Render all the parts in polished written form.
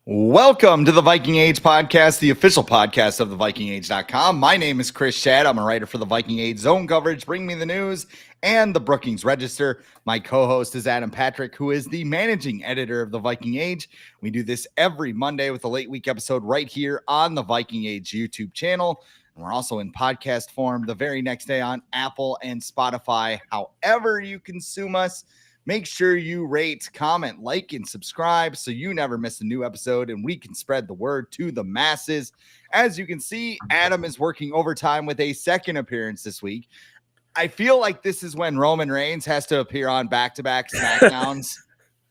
Welcome to the Viking Age podcast, the official podcast of the VikingAge.com. My name is Chris Schad. I'm a writer for the Viking Age Zone Coverage, Bring Me the News, and the Brookings Register. My co-host is Adam Patrick, who is the managing editor of the Viking Age. We do this every Monday with a late week episode right here on the Viking Age YouTube channel. And we're also in podcast form the very next day on Apple and Spotify. However you consume us, make sure you rate, comment, like, and subscribe so you never miss a new episode and we can spread the word to the masses. As you can see, Adam is working overtime with a second appearance this week. I feel like this is when Roman Reigns has to appear on back-to-back SmackDowns.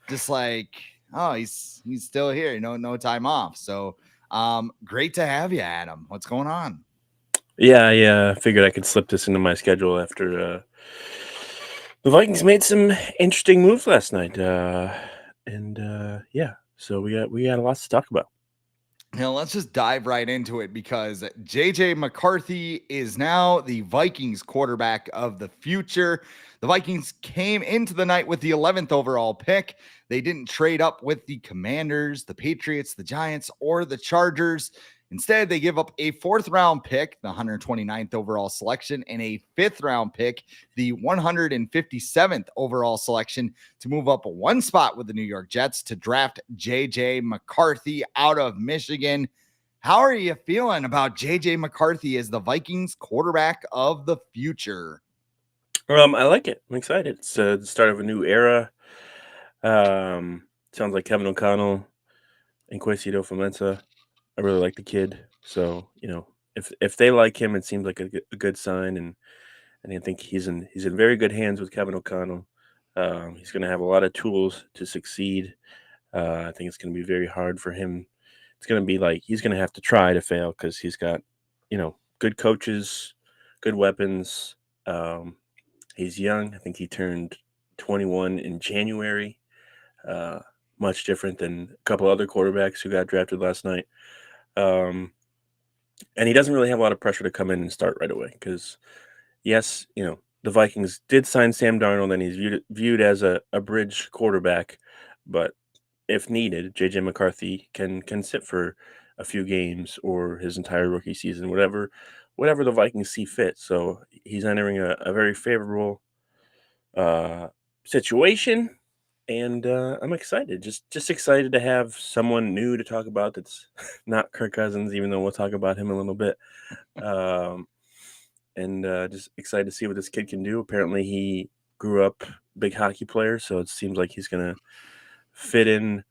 Just like, oh, he's still here, no time off. So great to have you, Adam. What's going on? Yeah, I figured I could slip this into my schedule after the Vikings made some interesting moves last night. So we got a lot to talk about. Now, let's just dive right into it because JJ McCarthy is now the Vikings quarterback of the future. The Vikings came into the night with the 11th overall pick. They didn't trade up with the Commanders, the Patriots, the Giants, or the Chargers. Instead, they give up a 4th-round pick, the 129th overall selection, and a 5th-round pick, the 157th overall selection, to move up one spot with the New York Jets to draft JJ McCarthy out of Michigan. How are you feeling about JJ McCarthy as the Vikings quarterback of the future? I like it. I'm excited. It's the start of a new era. Sounds like Kevin O'Connell and Quesido Fomensa. I really like the kid. So, if they like him, it seems like a good sign. And I think he's in very good hands with Kevin O'Connell. He's going to have a lot of tools to succeed. I think it's going to be very hard for him. It's going to be like he's going to have to try to fail because he's got, good coaches, good weapons. He's young. I think he turned 21 in January. Much different than a couple other quarterbacks who got drafted last night. And he doesn't really have a lot of pressure to come in and start right away because, yes, the Vikings did sign Sam Darnold and he's viewed as a bridge quarterback. But if needed, JJ McCarthy can sit for a few games or his entire rookie season, whatever the Vikings see fit. So he's entering a very favorable situation. And I'm excited, just excited to have someone new to talk about that's not Kirk Cousins, even though we'll talk about him a little bit. And just excited to see what this kid can do. Apparently he grew up big hockey player, so it seems like he's going to fit in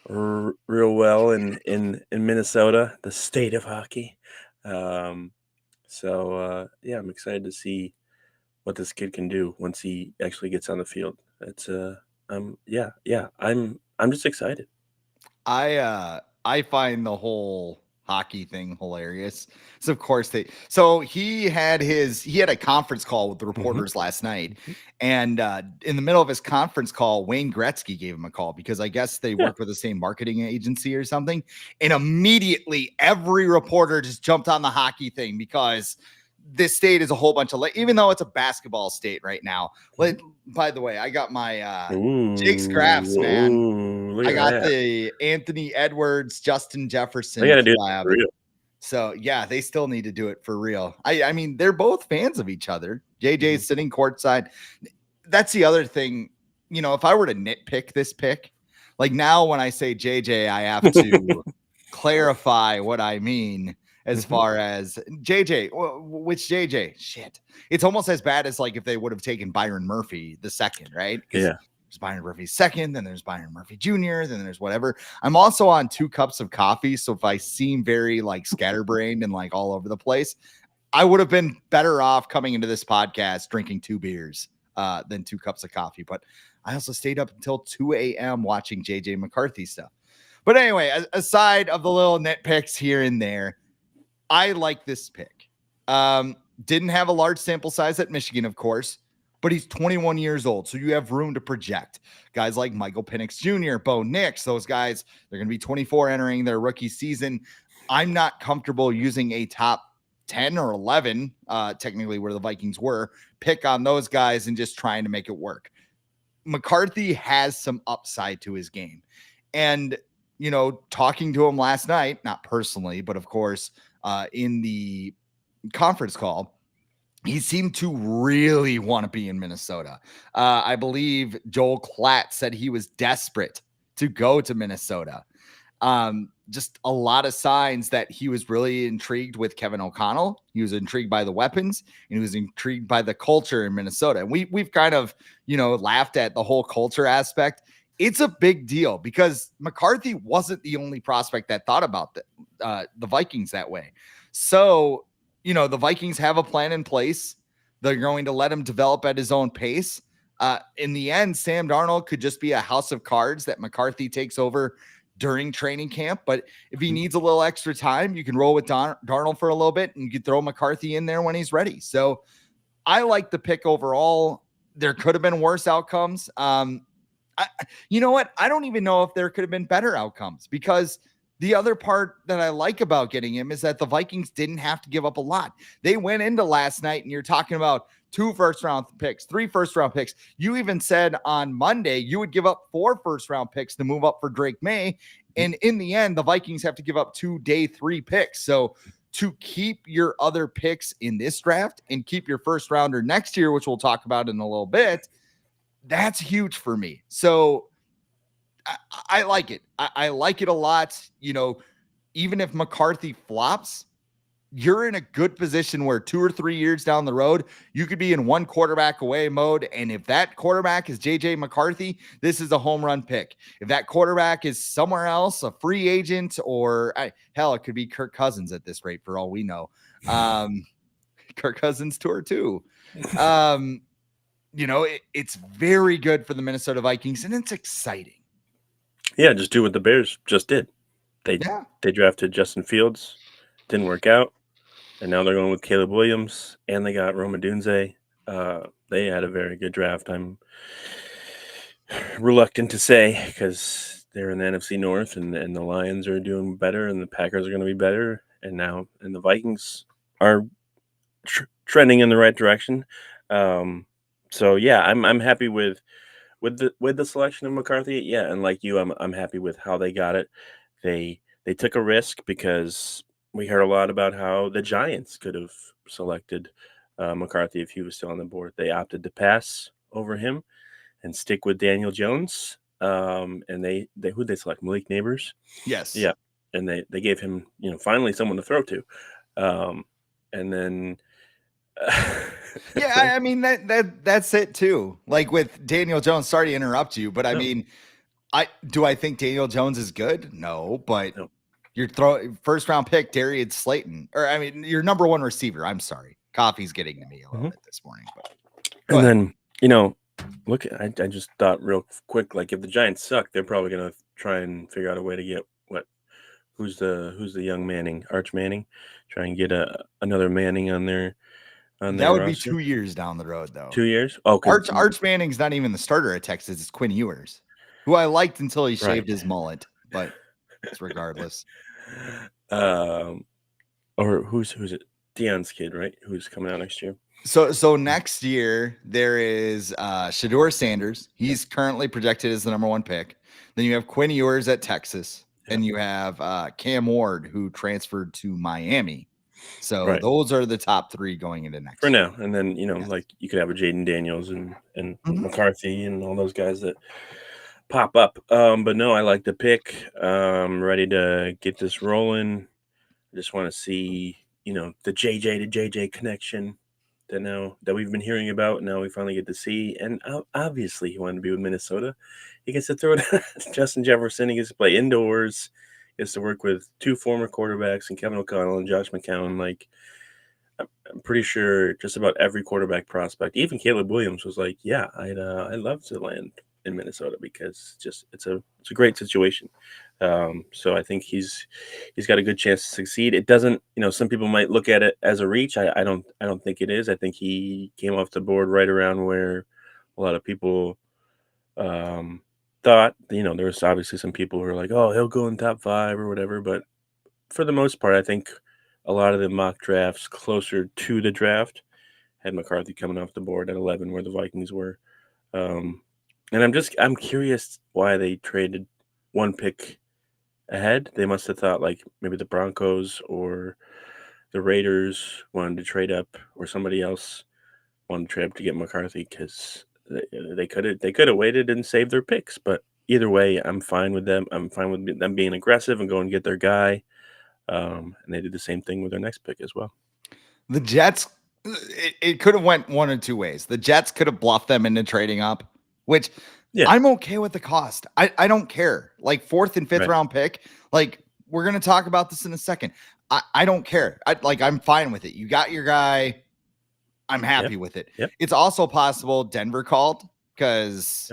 real well in Minnesota, the state of hockey. I'm excited to see what this kid can do once he actually gets on the field. It's I'm just excited. I find the whole hockey thing hilarious. So of course he had a conference call with the reporters last night, and in the middle of his conference call, Wayne Gretzky gave him a call because I guess they work with the same marketing agency or something. And immediately every reporter just jumped on the hockey thing because this state is a whole bunch of, even though it's a basketball state right now. By the way, I got my Jake's Crafts, man. I got the Anthony Edwards, Justin Jefferson collab. For real. So yeah, they still need to do it for real. I mean, they're both fans of each other. JJ's sitting courtside. That's the other thing. If I were to nitpick this pick, like now when I say JJ, I have to clarify what I mean. As far as JJ, which JJ? Shit. It's almost as bad as like if they would have taken Byron Murphy the second, right? Yeah. There's Byron Murphy second, then there's Byron Murphy Jr., then there's whatever. I'm also on 2 cups of coffee, so if I seem very like scatterbrained and like all over the place, I would have been better off coming into this podcast drinking 2 beers than 2 cups of coffee. But I also stayed up until 2 a.m. watching JJ McCarthy stuff. But anyway, aside of the little nitpicks here and there, I like this pick. Didn't have a large sample size at Michigan, of course, but he's 21 years old, so you have room to project. Guys like Michael Penix Jr., Bo Nix, those guys, they're going to be 24 entering their rookie season. I'm not comfortable using a top 10 or 11, technically where the Vikings were, pick on those guys and just trying to make it work. McCarthy has some upside to his game. And talking to him last night, not personally, but of course, in the conference call, he seemed to really want to be in Minnesota. I believe Joel Klatt said he was desperate to go to Minnesota. Just a lot of signs that he was really intrigued with Kevin O'Connell. He was intrigued by the weapons, and he was intrigued by the culture in Minnesota. And we've kind of, laughed at the whole culture aspect. It's a big deal because McCarthy wasn't the only prospect that thought about the Vikings that way. So, the Vikings have a plan in place. They're going to let him develop at his own pace. In the end, Sam Darnold could just be a house of cards that McCarthy takes over during training camp. But if he needs a little extra time, you can roll with Darnold for a little bit, and you can throw McCarthy in there when he's ready. So I like the pick overall. There could have been worse outcomes. You know what? I don't even know if there could have been better outcomes, because the other part that I like about getting him is that the Vikings didn't have to give up a lot. They went into last night, and you're talking about 2 first-round picks, 3 first-round picks. You even said on Monday you would give up 4 first-round picks to move up for Drake May. And in the end, the Vikings have to give up 2 day 3 picks. So to keep your other picks in this draft and keep your first rounder next year, which we'll talk about in a little bit, that's huge for me. So I like it. I like it a lot. Even if McCarthy flops, you're in a good position where 2 or 3 years down the road, you could be in one quarterback away mode. And if that quarterback is JJ McCarthy, this is a home run pick. If that quarterback is somewhere else, a free agent, or hell, it could be Kirk Cousins at this rate for all we know. Kirk Cousins tour too. It's very good for the Minnesota Vikings, and it's exciting. Yeah, just do what the Bears just did. They drafted Justin Fields, didn't work out, and now they're going with Caleb Williams, and they got Roma Dunze. They had a very good draft. I'm reluctant to say because they're in the NFC North, and the Lions are doing better, and the Packers are going to be better, and the Vikings are trending in the right direction. So yeah, I'm happy with the selection of McCarthy. Yeah, and like you, I'm happy with how they got it. They took a risk because we heard a lot about how the Giants could have selected McCarthy if he was still on the board. They opted to pass over him and stick with Daniel Jones. And who'd they select? Malik Neighbors. Yes. Yeah, and they gave him finally someone to throw to, and then. Yeah, I mean that's it too. Like with Daniel Jones, sorry to interrupt you, but I mean, I think Daniel Jones is good? No, but your first round pick, Darius Slayton, or I mean your number 1 receiver. I'm sorry. Coffee's getting to me a little bit this morning. But and then, look, I just thought real quick, like if the Giants suck, they're probably gonna try and figure out a way to get who's the young Manning, Arch Manning, try and get another Manning on there. That would roster. Be 2 years down the road, though. 2 years? Oh, Arch Manning's not even the starter at Texas. It's Quinn Ewers, who I liked until he shaved his mullet, but it's regardless. Or who's it? Deion's kid, right? Who's coming out next year? So next year there is Shedeur Sanders. He's currently projected as the number 1 pick. Then you have Quinn Ewers at Texas, and you have Cam Ward, who transferred to Miami. So those are the top 3 going into next year. Now. And then, like you could have a Jaden Daniels and McCarthy and all those guys that pop up. But no, I like the pick. Ready to get this rolling. I just want to see, the JJ to JJ connection that we've been hearing about. Now we finally get to see. And obviously he wanted to be with Minnesota. He gets to throw it at Justin Jefferson. He gets to play indoors. Is to work with 2 former quarterbacks and Kevin O'Connell and Josh McCown. Like, I'm pretty sure just about every quarterback prospect, even Caleb Williams, was like, "Yeah, I'd love to land in Minnesota because it's a great situation." So I think he's got a good chance to succeed. It doesn't, some people might look at it as a reach. I don't think it is. I think he came off the board right around where a lot of people. Thought, there was obviously some people who were like, oh, he'll go in top 5 or whatever. But for the most part, I think a lot of the mock drafts closer to the draft had McCarthy coming off the board at 11 where the Vikings were. And I'm curious why they traded 1 pick ahead. They must have thought like maybe the Broncos or the Raiders wanted to trade up, or somebody else wanted to trade up to get McCarthy, because they could have waited and saved their picks. But either way, I'm fine with them. I'm fine with them being aggressive and going to get their guy. And they did the same thing with their next pick as well. The Jets, it could have went one of two ways. The Jets could have bluffed them into trading up, which Yeah, I'm okay with the cost. I don't care. Like fourth and fifth right. round pick. Like we're gonna talk about this in a second. I don't care. I'm fine with it. You got your guy. I'm happy with it. Yep. It's also possible Denver called because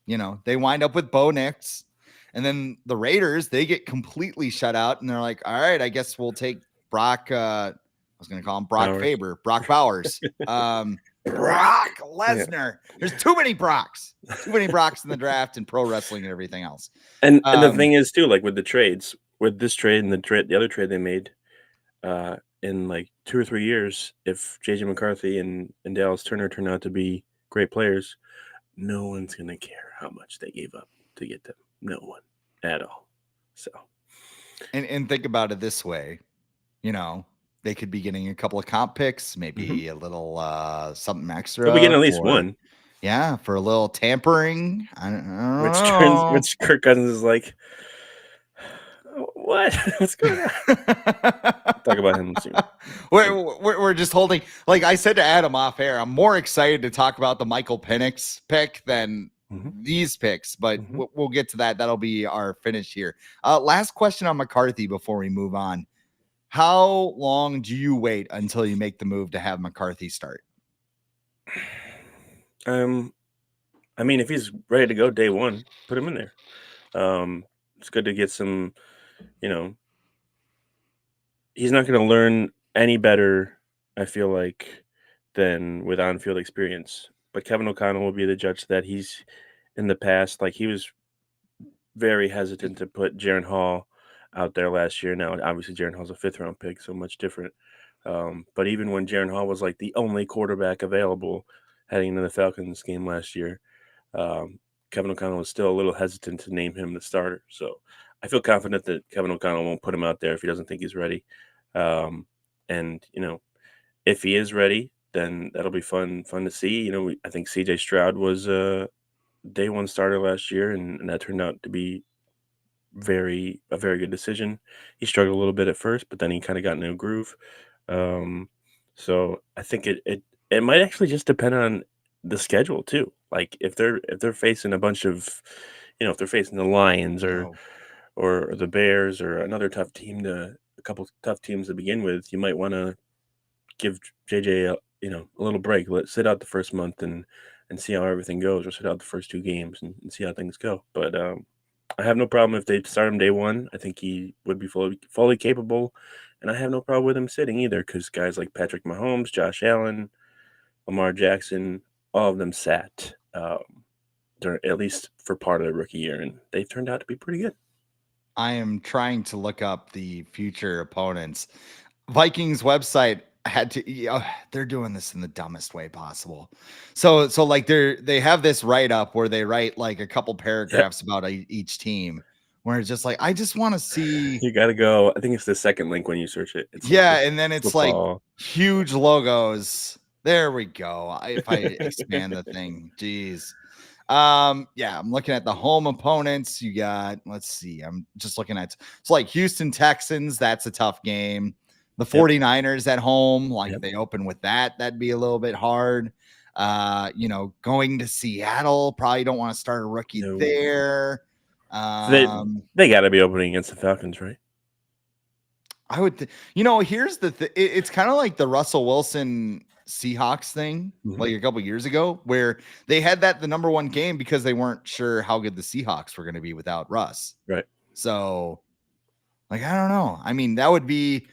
Yep. they wind up with Bo Nix, and then the Raiders, they get completely shut out, and they're like, all right, I guess we'll take Brock. I was going to call him Brock Bowers. Faber, Brock Bowers, Brock Lesnar. There's too many Brocks in the draft and pro wrestling and everything else. And the thing is too, like with the trades, with this trade and the other trade they made, in like 2 or 3 years, if JJ McCarthy and Dallas Turner turn out to be great players, no one's gonna care how much they gave up to get them. No one at all. So And think about it this way, they could be getting a couple of comp picks, maybe a little something extra. they'll be getting at least one. Yeah, for a little tampering. I don't Which Kirk Cousins is like, what? What's going on? Talk about him soon. We're just holding. Like I said to Adam off air, I'm more excited to talk about the Michael Penix pick than these picks, but we'll get to that. That'll be our finish here. Last question on McCarthy before we move on. How long do you wait until you make the move to have McCarthy start? I mean, if he's ready to go day one, put him in there. It's good to get some, he's not going to learn any better, I feel like, than with on-field experience. But Kevin O'Connell will be the judge that. He's in the past, like he was very hesitant to put Jaron Hall out there last year. Now, obviously, Jaron Hall's a 5th-round pick, so much different. But even when Jaron Hall was like the only quarterback available heading into the Falcons game last year, Kevin O'Connell was still a little hesitant to name him the starter. So I feel confident that Kevin O'Connell won't put him out there if he doesn't think he's ready. And if he is ready, then that'll be fun to see. I think CJ Stroud was a day one starter last year, and that turned out to be a very good decision. He struggled a little bit at first, but then he kind of got into a groove. So I think it might actually just depend on the schedule too. Like if they're facing a bunch of, if they're facing the Lions or the Bears or another tough team, a couple tough teams to begin with, you might want to give JJ a little break. Let sit out the first month and see how everything goes, or sit out the first 2 games and see how things go. But I have no problem if they start him day one. I think he would be fully capable, and I have no problem with him sitting either, because guys like Patrick Mahomes, Josh Allen, Lamar Jackson, all of them sat during, at least for part of the rookie year, and they've turned out to be pretty good. I am trying to look up the future opponents. Vikings website had to, they're doing this in the dumbest way possible. So like they have this write up where they write like a couple paragraphs about each team, where it's just like, I just want to see. You got to go. I think it's the second link when you search it. It's and then it's football. like huge logos. There we go. If I expand the thing, geez. I'm looking at the home opponents. You got, let's see, I'm just looking at, it's like Houston Texans. That's a tough game. The 49ers at home, like they open with that'd be a little bit hard. Going to Seattle, probably don't want to start a rookie there. They got to be opening against the Falcons, right? I would, here's the thing. It's kind of like the Russell Wilson Seahawks thing, like a couple years ago, where they had the number 1 game because they weren't sure how good the Seahawks were going to be without Russ. Right. So, like, I don't know. I mean, that would be,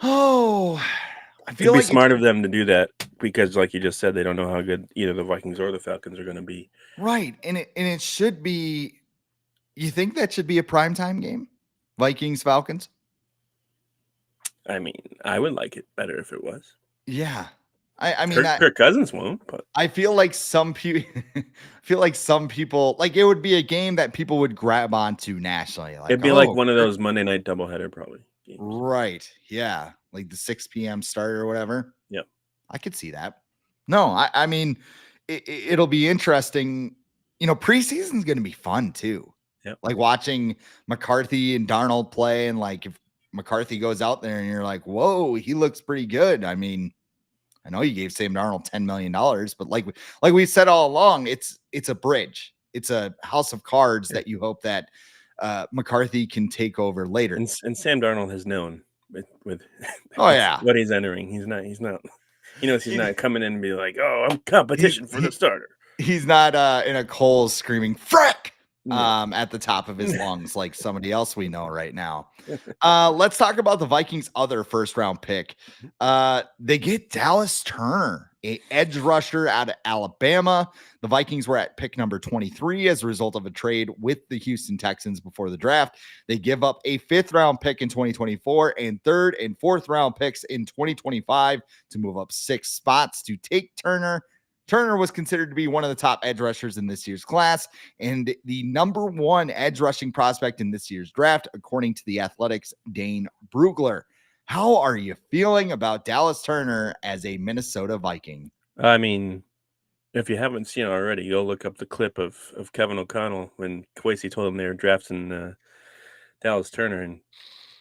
I feel like it'd be smart of them to do that, because, like you just said, they don't know how good either the Vikings or the Falcons are going to be. Right, and it should be. You think that should be a primetime game, Vikings Falcons? I mean, I would like it better if it was. Yeah, I mean, Kirk Cousins won't, but I feel like some people like it would be a game that people would grab onto nationally. Like, it'd be like oh, one of those Monday night doubleheader probably games. right. Yeah. Like the 6 p.m. start or whatever. Yep. I could see that. No, I mean, it'll be interesting. Preseason's going to be fun too. Yep. Like watching McCarthy and Darnold play, and like if McCarthy goes out there and you're like, whoa, he looks pretty good. I mean, I know you gave Sam Darnold $10 million, but like we said all along, it's a bridge. It's a house of cards that you hope that McCarthy can take over later. And Sam Darnold has known with Oh yeah, what he's entering. He's not. He's not coming in and be like, oh, I'm competition for the starter. He's not in a Coles screaming frick No. at the top of his lungs like somebody else we know right now. Let's talk about the Vikings' other first round pick. They get Dallas Turner, a edge rusher out of Alabama. The Vikings were at pick number 23 as a result of a trade with the Houston Texans before the draft. They give up a 5th round pick in 2024 and 3rd and 4th round picks in 2025 to move up 6 spots to take Turner. Turner was considered to be one of the top edge rushers in this year's class and the number 1 edge rushing prospect in this year's draft, according to the Athletic's Dane Brugler. How are you feeling about Dallas Turner as a Minnesota Viking? I mean, if you haven't seen it already, go look up the clip of Kevin O'Connell when Kwesi told him they were drafting Dallas Turner, and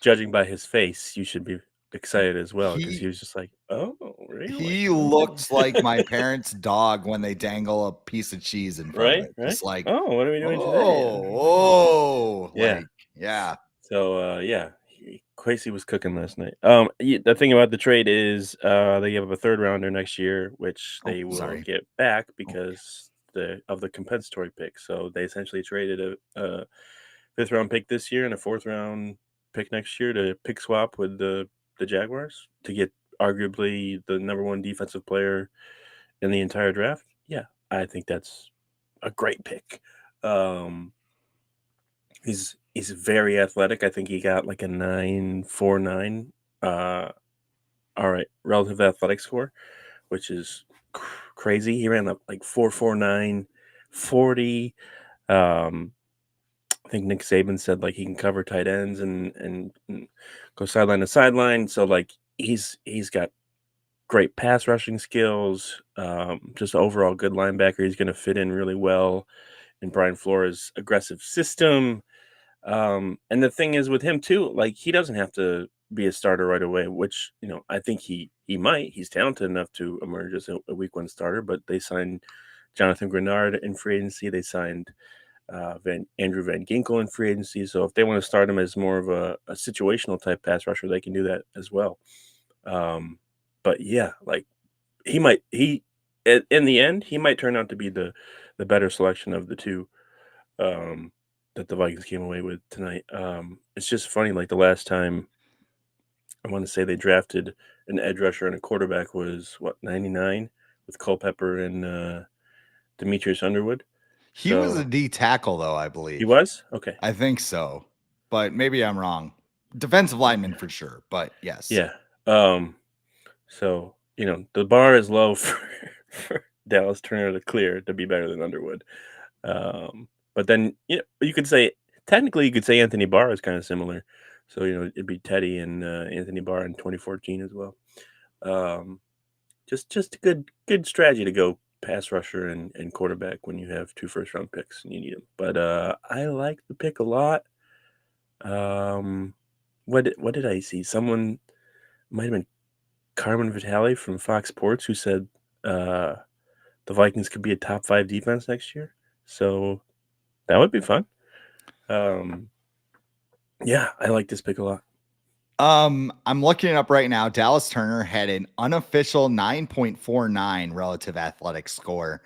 judging by his face, you should be excited as well because he was just like, "Oh, really?" He looks like my parents' dog when they dangle a piece of cheese in front of it. Right? Just like, Oh, what are we doing today? Yeah. Like, yeah. So, Kwesi was cooking last night. The thing about the trade is they give up a 3rd rounder next year, which they will get back because of the compensatory pick. So they essentially traded a 5th round pick this year and a 4th round pick next year to pick swap with the Jaguars to get arguably the number 1 defensive player in the entire draft. Yeah, I think that's a great pick. He's very athletic. I think he got like a 9.49 all right relative athletic score, which is crazy. He ran up like 4.49 40. I think Nick Saban said like he can cover tight ends and go sideline to sideline. So like he's got great pass rushing skills, just overall good linebacker. He's going to fit in really well in Brian Flores' aggressive system. And the thing is with him too, like he doesn't have to be a starter right away, which I think he might. He's talented enough to emerge as a week 1 starter. But they signed Jonathan Grenard in free agency. They signed Andrew Van Ginkel in free agency. So if they want to start him as more of a situational type pass rusher, they can do that as well. But yeah, like in the end, he might turn out to be the better selection of the two that the Vikings came away with tonight. It's just funny, like the last time I want to say they drafted an edge rusher and a quarterback was 99 with Culpepper and Demetrius Underwood. He was a D tackle, though, I believe. He was? Okay. I think so, but maybe I'm wrong. Defensive lineman for sure, but yes. Yeah. So, the bar is low for Dallas Turner to clear to be better than Underwood. But then, you could say, technically, you could say Anthony Barr is kind of similar. So, it'd be Teddy and Anthony Barr in 2014 as well. Just a good strategy to go pass rusher and quarterback when you have 2 first-round picks and you need them. But I like the pick a lot. What did I see? Someone might have been Carmen Vitale from Fox Sports who said the Vikings could be a top 5 defense next year. So that would be fun. Yeah, I like this pick a lot. I'm looking it up right now. Dallas Turner had an unofficial 9.49 relative athletic score.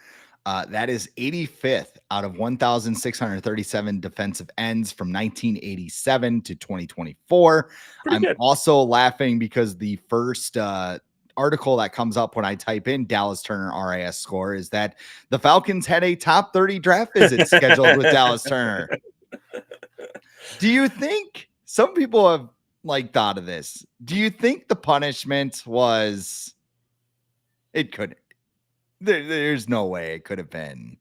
That is 85th out of 1,637 defensive ends from 1987 to 2024. I'm also laughing because the first article that comes up when I type in Dallas Turner RAS score is that the Falcons had a top 30 draft visit scheduled with Dallas Turner. Do you think some people have thought of this? Do you think the punishment was It couldn't. There's no way it could have been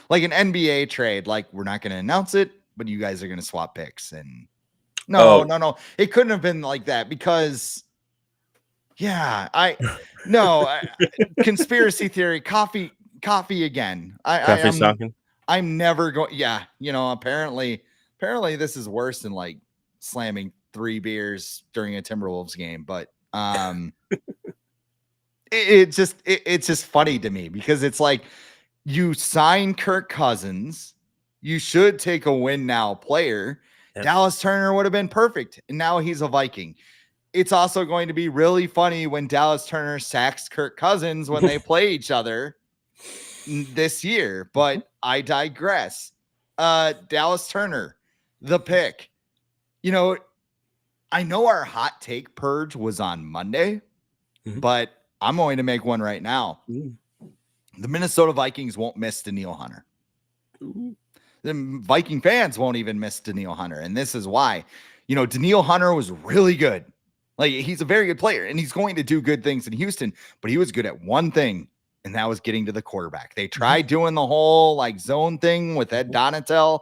like an NBA trade. Like, we're not going to announce it, but you guys are going to swap picks. And no, it couldn't have been like that because, conspiracy theory, coffee again. Coffee stocking. I'm never going. Yeah, apparently this is worse than like slamming 3 beers during a Timberwolves game. But it's just funny to me because it's like you sign Kirk Cousins, you should take a win now player. Yep. Dallas Turner would have been perfect, and now he's a Viking. It's also going to be really funny when Dallas Turner sacks Kirk Cousins when they play each other this year, but I digress. Dallas Turner, the pick. I know our hot take purge was on Monday, but I'm going to make one right now. The Minnesota Vikings won't miss Danielle Hunter. The Viking fans won't even miss Danielle Hunter, and this is why. Danielle Hunter was really good. Like, he's a very good player, and he's going to do good things in Houston, but he was good at one thing, and that was getting to the quarterback. They tried doing the whole like zone thing with Ed Donatel.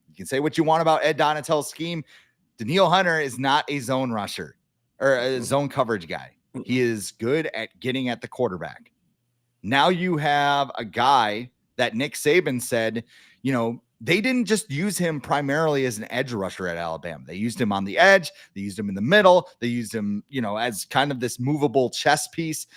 You can say what you want about Ed Donatel's scheme. Danielle Hunter is not a zone rusher or a zone coverage guy. He is good at getting at the quarterback. Now you have a guy that Nick Saban said, they didn't just use him primarily as an edge rusher at Alabama. They used him on the edge. They used him in the middle. They used him, as kind of this movable chess piece.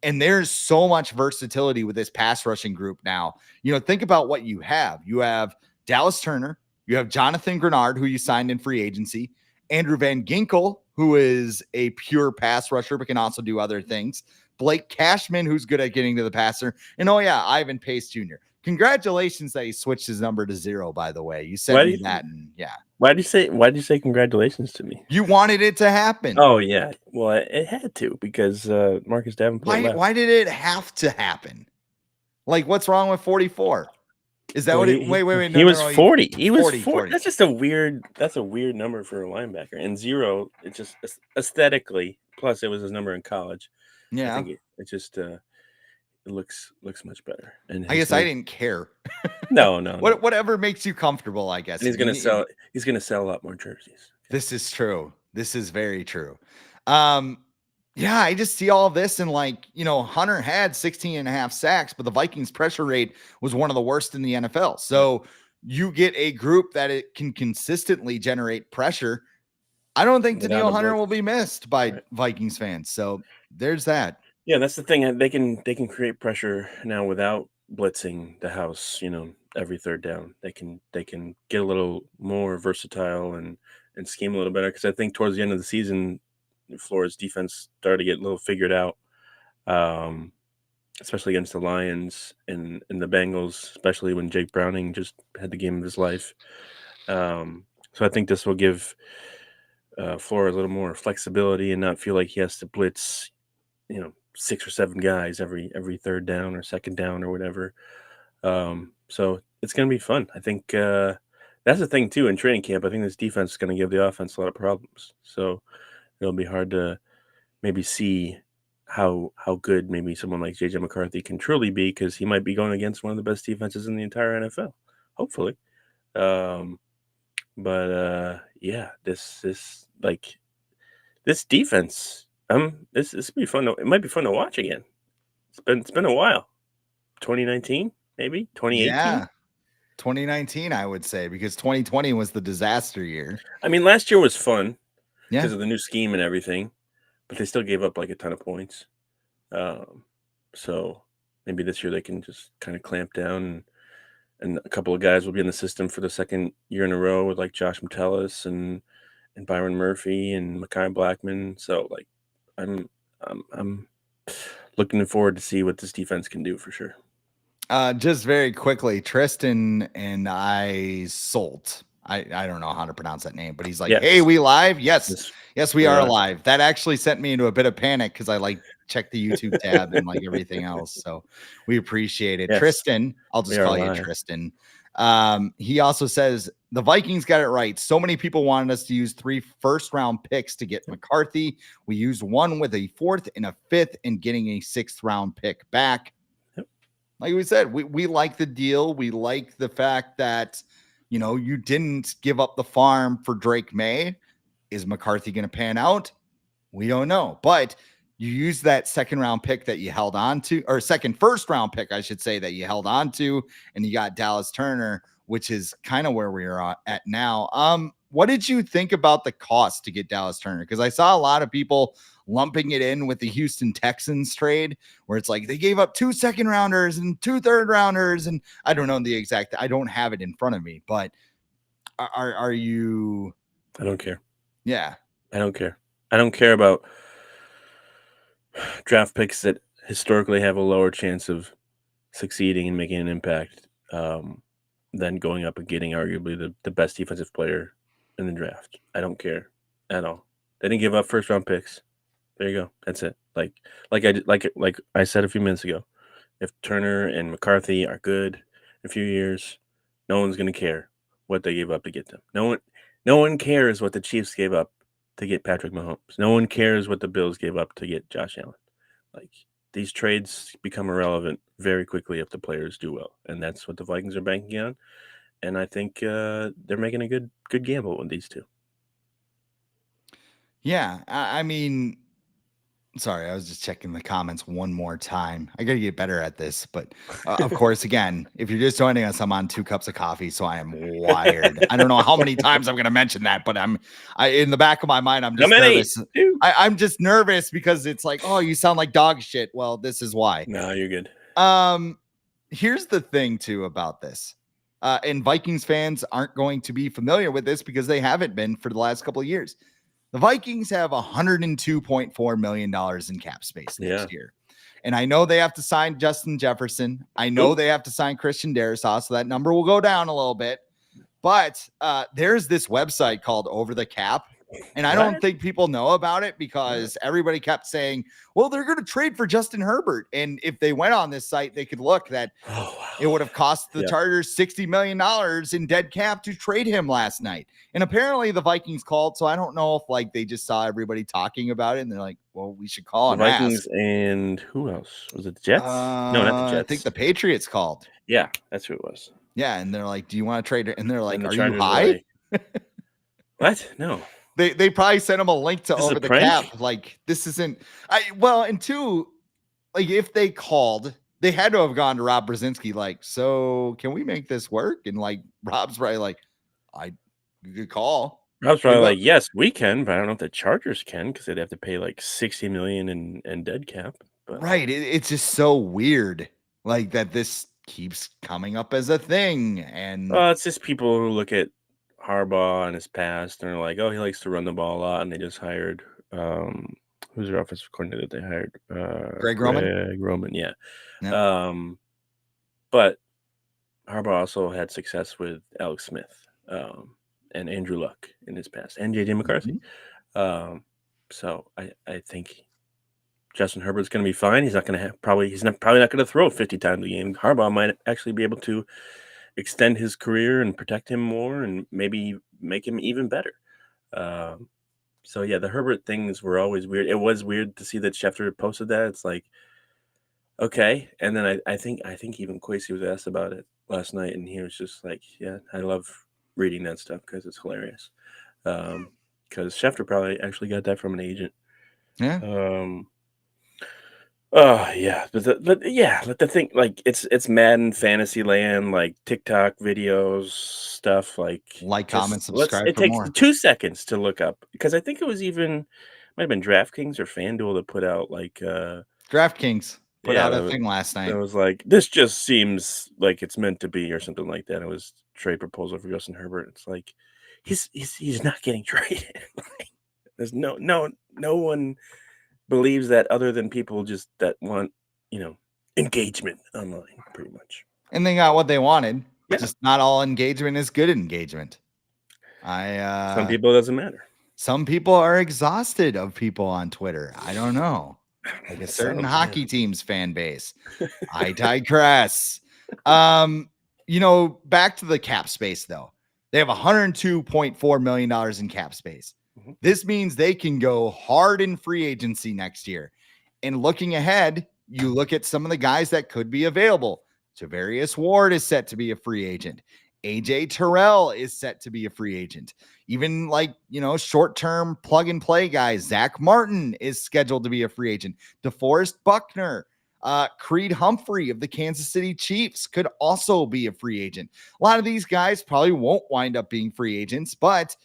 And there's so much versatility with this pass rushing group now. Think about what you have. You have Dallas Turner. You have Jonathan Grenard, who you signed in free agency. Andrew Van Ginkel, who is a pure pass rusher, but can also do other things. Blake Cashman, who's good at getting to the passer. And Ivan Pace Jr. Congratulations that he switched his number to 0, by the way. You said me that, and yeah. Why'd you say congratulations to me? You wanted it to happen. Oh, yeah. Well, it had to because Marcus Davenport left. Why did it have to happen? Like, what's wrong with 44? Is that what it? Wait. No, he was 40. He was 40. That's just a weird number for a linebacker. And 0, it just aesthetically. Plus, it was his number in college. Yeah, I think it just it looks much better. And I guess I didn't care. No. Whatever makes you comfortable, I guess. And he's gonna sell. He's gonna sell a lot more jerseys. This is true. This is very true. Yeah, I just see all of this and Hunter had 16.5 sacks, but the Vikings pressure rate was one of the worst in the NFL. So you get a group that it can consistently generate pressure. I don't think Danielle Hunter will be missed by Vikings fans. So there's that. Yeah, that's the thing. They can create pressure now without blitzing the house, every third down. They can get a little more versatile and scheme a little better. Because I think towards the end of the season, Florida's defense started to get a little figured out, especially against the Lions and the Bengals, especially when Jake Browning just had the game of his life. So I think this will give Florida a little more flexibility and not feel like he has to blitz, 6 or 7 guys every third down or second down or whatever. So it's going to be fun. I think that's the thing too in training camp. I think this defense is going to give the offense a lot of problems. So it'll be hard to maybe see how good maybe someone like JJ McCarthy can truly be, because he might be going against one of the best defenses in the entire NFL. Hopefully. Yeah, this defense, this will be fun. It might be fun to watch again. It's been a while. 2019, maybe 2018. Yeah, 2019, I would say, because 2020 was the disaster year. I mean, last year was fun because of the new scheme and everything, but they still gave up like a ton of points. So maybe this year they can just kind of clamp down, and a couple of guys will be in the system for the second year in a row with like Josh Metellus and Byron Murphy and Mekhi Blackman. So like, I'm looking forward to see what this defense can do for sure. Just very quickly, Tristan and I sold. I don't know how to pronounce that name, but he's like, "Hey, we live?" Yes, we are live. That actually sent me into a bit of panic because I checked the YouTube tab and everything else. So we appreciate it. Yes. Tristan, I'll just call you Tristan. He also says the Vikings got it right. So many people wanted us to use 3 first-round picks to get McCarthy. We used one with a 4th and a 5th and getting a 6th-round pick back. Yep. Like we said, we like the deal. We like the fact that, you didn't give up the farm for Drake May. Is McCarthy going to pan out? We don't know. But you use that 2nd-round pick that you held on to, or first-round pick, I should say, that you held on to, and you got Dallas Turner, which is kind of where we are at now. What did you think about the cost to get Dallas Turner? Because I saw a lot of people lumping it in with the Houston Texans trade, where it's like they gave up 2 second-rounders and 2 third-rounders, and I don't know the exact. I don't have it in front of me, but are you? I don't care. Yeah, I don't care. I don't care about draft picks that historically have a lower chance of succeeding and making an impact than going up and getting arguably the best defensive player in the draft. I don't care at all. They didn't give up first-round picks. There you go. That's it. Like I said a few minutes ago, if Turner and McCarthy are good in a few years, no one's going to care what they gave up to get them. No one cares what the Chiefs gave up to get Patrick Mahomes. No one cares what the Bills gave up to get Josh Allen. Like, these trades become irrelevant very quickly if the players do well, and that's what the Vikings are banking on. And I think they're making a good gamble with these two. Yeah, I mean, sorry, I was just checking the comments one more time. I got to get better at this, but of course, again, if you're just joining us, I'm on 2 cups of coffee, so I am wired. I don't know how many times I'm going to mention that, but I in the back of my mind, I'm just nervous. I'm just nervous because it's like, oh, you sound like dog shit. Well, this is why. No, you're good. Here's the thing too about this. And Vikings fans aren't going to be familiar with this because they haven't been for the last couple of years. The Vikings have $102.4 million in cap space next year. And I know they have to sign Justin Jefferson. I know they have to sign Christian Darrisaw, so that number will go down a little bit. But there's this website called Over the Cap. And I don't think people know about it because everybody kept saying, well, they're going to trade for Justin Herbert. And if they went on this site, they could look that it would have cost the Chargers $60 million in dead cap to trade him last night. And apparently the Vikings called. So I don't know if they just saw everybody talking about it and they're like, well, we should call the and Vikings ask. And who else? Was it the Jets? No, not the Jets. I think the Patriots called. Yeah, that's who it was. Yeah. And they're like, do you want to trade it? And they're like, the are Chargers you high? What? No. They probably sent him a link to Over the Cap. Like, this isn't and 2, if they called, they had to have gone to Rob Brzezinski, so can we make this work? And Rob's probably like, you could call. Rob's probably like, yes, we can, but I don't know if the Chargers can because they'd have to pay $60 million in dead cap. But. Right. It's just so weird that this keeps coming up as a thing. And it's just people who look at Harbaugh and his past and are like, oh, he likes to run the ball a lot. And they just hired who's their offensive coordinator that they hired? Greg Roman. Greg Roman, yeah. But Harbaugh also had success with Alex Smith and Andrew Luck in his past, and JJ McCarthy. Mm-hmm. So I think Justin Herbert's going to be fine. He's not going to probably not going to throw 50 times a game. Harbaugh might actually be able to extend his career and protect him more and maybe make him even better. So yeah, the Herbert things were always weird. It was weird to see that Schefter posted that. It's like, okay. And then I think even Kwesi was asked about it last night and he was just like, yeah, I love reading that stuff because it's hilarious. Because Schefter probably actually got that from an agent. Yeah. Oh yeah, but the thing, it's Madden fantasy land, TikTok videos, stuff comment, subscribe. It takes more. 2 seconds to look up because I think it was might have been DraftKings or FanDuel that put out DraftKings put out a thing last night. It was like, this just seems like it's meant to be or something like that. It was trade proposal for Justin Herbert. It's like he's not getting traded. There's no one believes that other than people just that want, engagement online, pretty much. And they got what they wanted. Yeah. Just not all engagement is good engagement. Some people it doesn't matter. Some people are exhausted of people on Twitter. I don't know. Like a certain hockey team's fan base. I digress. back to the cap space, though. They have $102.4 million in cap space. Mhm. This means they can go hard in free agency next year. And looking ahead, you look at some of the guys that could be available. Tavarius Ward is set to be a free agent. AJ Terrell is set to be a free agent. Even short-term plug-and-play guys, Zach Martin is scheduled to be a free agent. DeForest Buckner, Creed Humphrey of the Kansas City Chiefs could also be a free agent. A lot of these guys probably won't wind up being free agents, but,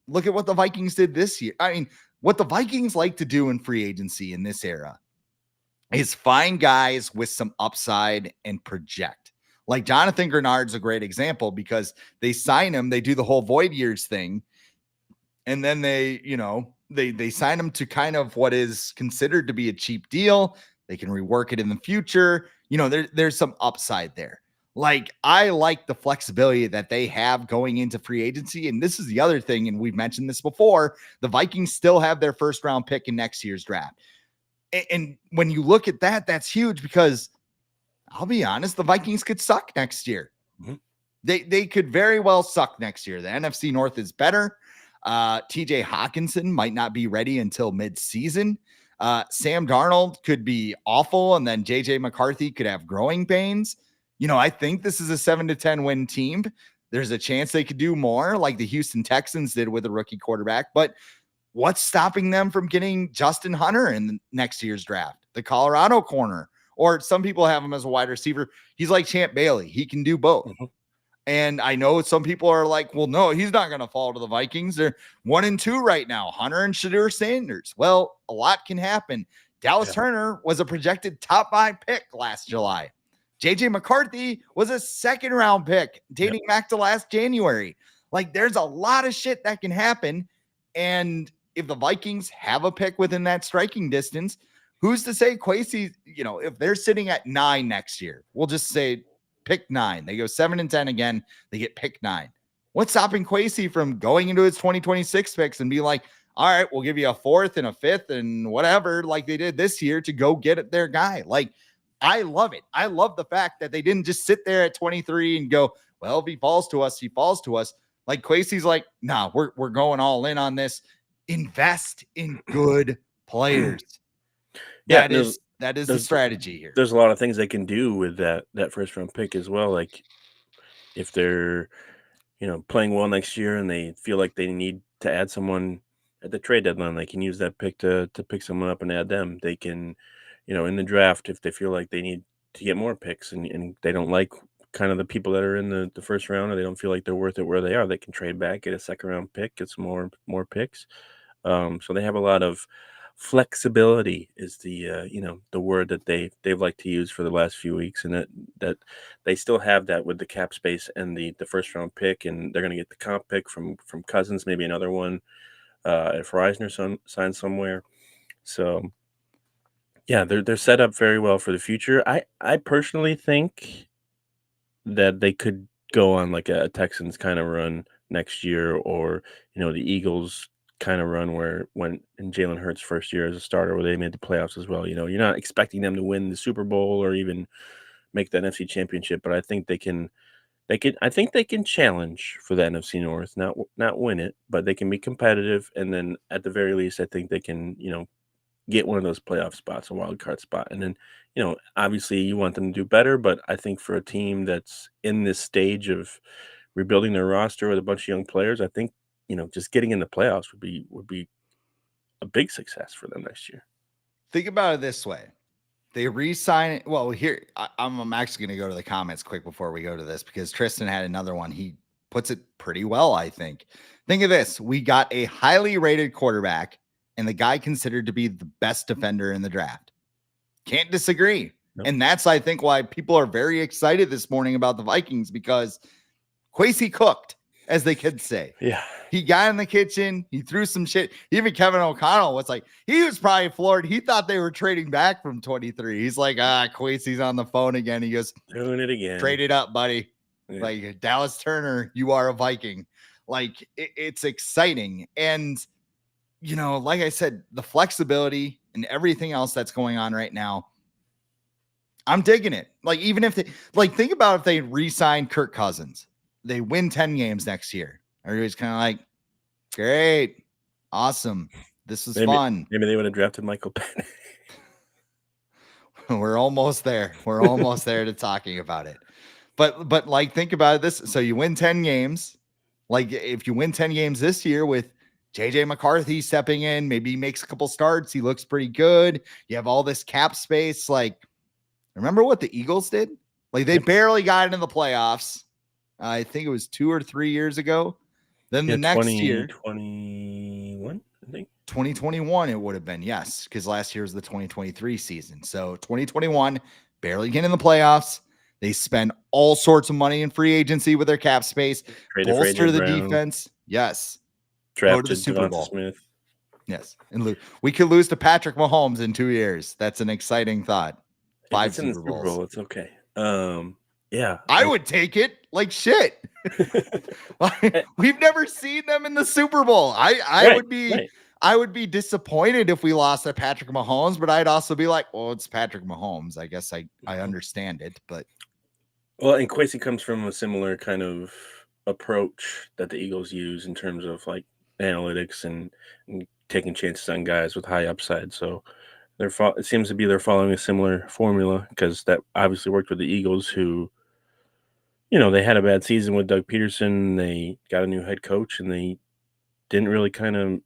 look at what the Vikings did this year. I mean, what the Vikings like to do in free agency in this era is find guys with some upside and project. Like Jonathan Grenard's a great example because they sign him, they do the whole void years thing, and then they sign him to kind of what is considered to be a cheap deal. They can rework it in the future. There's some upside there. Like, I like the flexibility that they have going into free agency. And this is the other thing, and we've mentioned this before, the Vikings still have their first round pick in next year's draft. And when you look at that, that's huge because I'll be honest, the Vikings could suck next year. Mm-hmm. They could very well suck next year. The NFC North is better. TJ Hawkinson might not be ready until mid-season. Sam Darnold could be awful, and then JJ McCarthy could have growing pains. I think this is a 7-10 win team. There's a chance they could do more like the Houston Texans did with a rookie quarterback, but what's stopping them from getting Justin Hunter in the next year's draft, the Colorado corner, or some people have him as a wide receiver. He's like Champ Bailey. He can do both. Mm-hmm. And I know some people are like, well, no, he's not going to fall to the Vikings. They're 1-2 right now, Hunter and Shadur Sanders. Well, a lot can happen. Dallas Turner was a projected top 5 pick last July. JJ McCarthy was a 2nd round pick dating back to last January. Like, there's a lot of shit that can happen. And if the Vikings have a pick within that striking distance, who's to say Kwesi, if they're sitting at 9 next year, we'll just say pick 9. They go 7-10 again. They get pick 9. What's stopping Kwesi from going into his 2026 picks and be like, all right, we'll give you a 4th and a 5th and whatever, like they did this year to go get their guy. Like, I love it. I love the fact that they didn't just sit there at 23 and go, well, if he falls to us, he falls to us. Like, Kwesi's like, nah, we're going all in on this. Invest in good players. Yeah, that is the strategy here. There's a lot of things they can do with that first round pick as well. Like, if they're playing well next year and they feel like they need to add someone at the trade deadline, they can use that pick to pick someone up and add them. They can, in the draft, if they feel like they need to get more picks and they don't like kind of the people that are in the first round, or they don't feel like they're worth it where they are, they can trade back, get a 2nd round pick, get some more picks. So they have a lot of flexibility is the word that they've liked to use for the last few weeks, and that they still have that with the cap space and the first round pick, and they're going to get the comp pick from Cousins, maybe another one if Reisner signs somewhere. So yeah, they're set up very well for the future. I personally think that they could go on like a Texans kind of run next year, or the Eagles kind of run where when in Jalen Hurts' first year as a starter, where they made the playoffs as well. You're not expecting them to win the Super Bowl or even make the NFC Championship, but I think they can challenge for the NFC North, not win it, but they can be competitive, and then at the very least, I think they can get one of those playoff spots, a wild card spot. And then, obviously you want them to do better, but I think for a team that's in this stage of rebuilding their roster with a bunch of young players, I think, just getting in the playoffs would be a big success for them next year. Think about it this way. They re-sign it. Well, here, I'm actually going to go to the comments quick before we go to this, because Tristan had another one. He puts it pretty well, I think. Think of this. We got a highly rated quarterback and the guy considered to be the best defender in the draft. Can't disagree. Nope. And that's, I think, why people are very excited this morning about the Vikings, because Kwesi cooked, as they could say. Yeah. He got in the kitchen. He threw some shit. Even Kevin O'Connell was like, he was probably floored. He thought they were trading back from 23. He's like, Kwesi's on the phone again. He goes, doing it again. Trade it up, buddy. Yeah. Like, Dallas Turner, you are a Viking. Like, it's exciting. And, like I said, the flexibility and everything else that's going on right now, I'm digging it. Like, even if they think about if they re-sign Kirk Cousins, they win 10 games next year. Everybody's kind of like, great, awesome. This is fun. Maybe they would have drafted Michael Penix. We're almost there. We're almost there to talking about it. But like, think about this. So you win 10 games. Like, if you win 10 games this year with JJ McCarthy stepping in, maybe he makes a couple starts. He looks pretty good. You have all this cap space. Like, remember what the Eagles did? Like, they barely got into the playoffs. I think it was 2 or 3 years ago. Then the next year, 2021, I think. 2021, it would have been, yes, because last year was the 2023 season. So 2021, barely getting in the playoffs. They spend all sorts of money in free agency with their cap space, bolster the defense. Yes. Drafted go to the Super Bowl. Smith. Yes. And we could lose to Patrick Mahomes in 2 years. That's an exciting thought. 5 Super Bowls. Super Bowl, it's okay. Yeah. I would take it like shit. We've never seen them in the Super Bowl. I would be disappointed if we lost to Patrick Mahomes, but I'd also be like, well, it's Patrick Mahomes. I guess I understand it, but. Well, and Kwesi comes from a similar kind of approach that the Eagles use in terms of like analytics and taking chances on guys with high upside. So it seems to be they're following a similar formula, because that obviously worked with the Eagles, who, they had a bad season with Doug Peterson. They got a new head coach, and they didn't really kind of,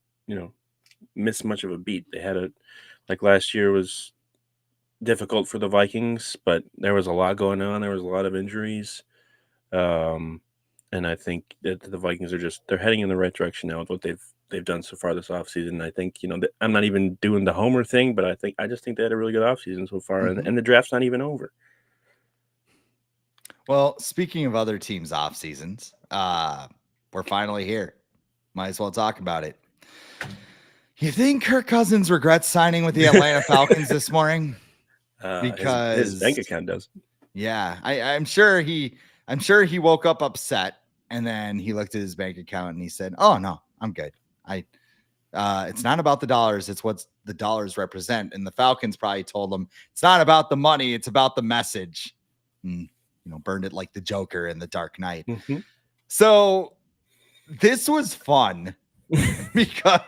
miss much of a beat. They had like last year was difficult for the Vikings, but there was a lot going on. There was a lot of injuries. And I think that the Vikings they're heading in the right direction now with what they've done so far this offseason. I think, I'm not even doing the homer thing, but I just think they had a really good offseason so far, and the draft's not even over. Well, speaking of other teams' off seasons, we're finally here. Might as well talk about it. You think Kirk Cousins regrets signing with the Atlanta Falcons this morning? Because his bank account does. Yeah, I'm sure he woke up upset, and then he looked at his bank account and he said, "Oh no, I'm good. It's not about the dollars; it's what the dollars represent." And the Falcons probably told him, "It's not about the money; it's about the message." And, burned it like the Joker in The Dark Knight. Mm-hmm. So this was fun because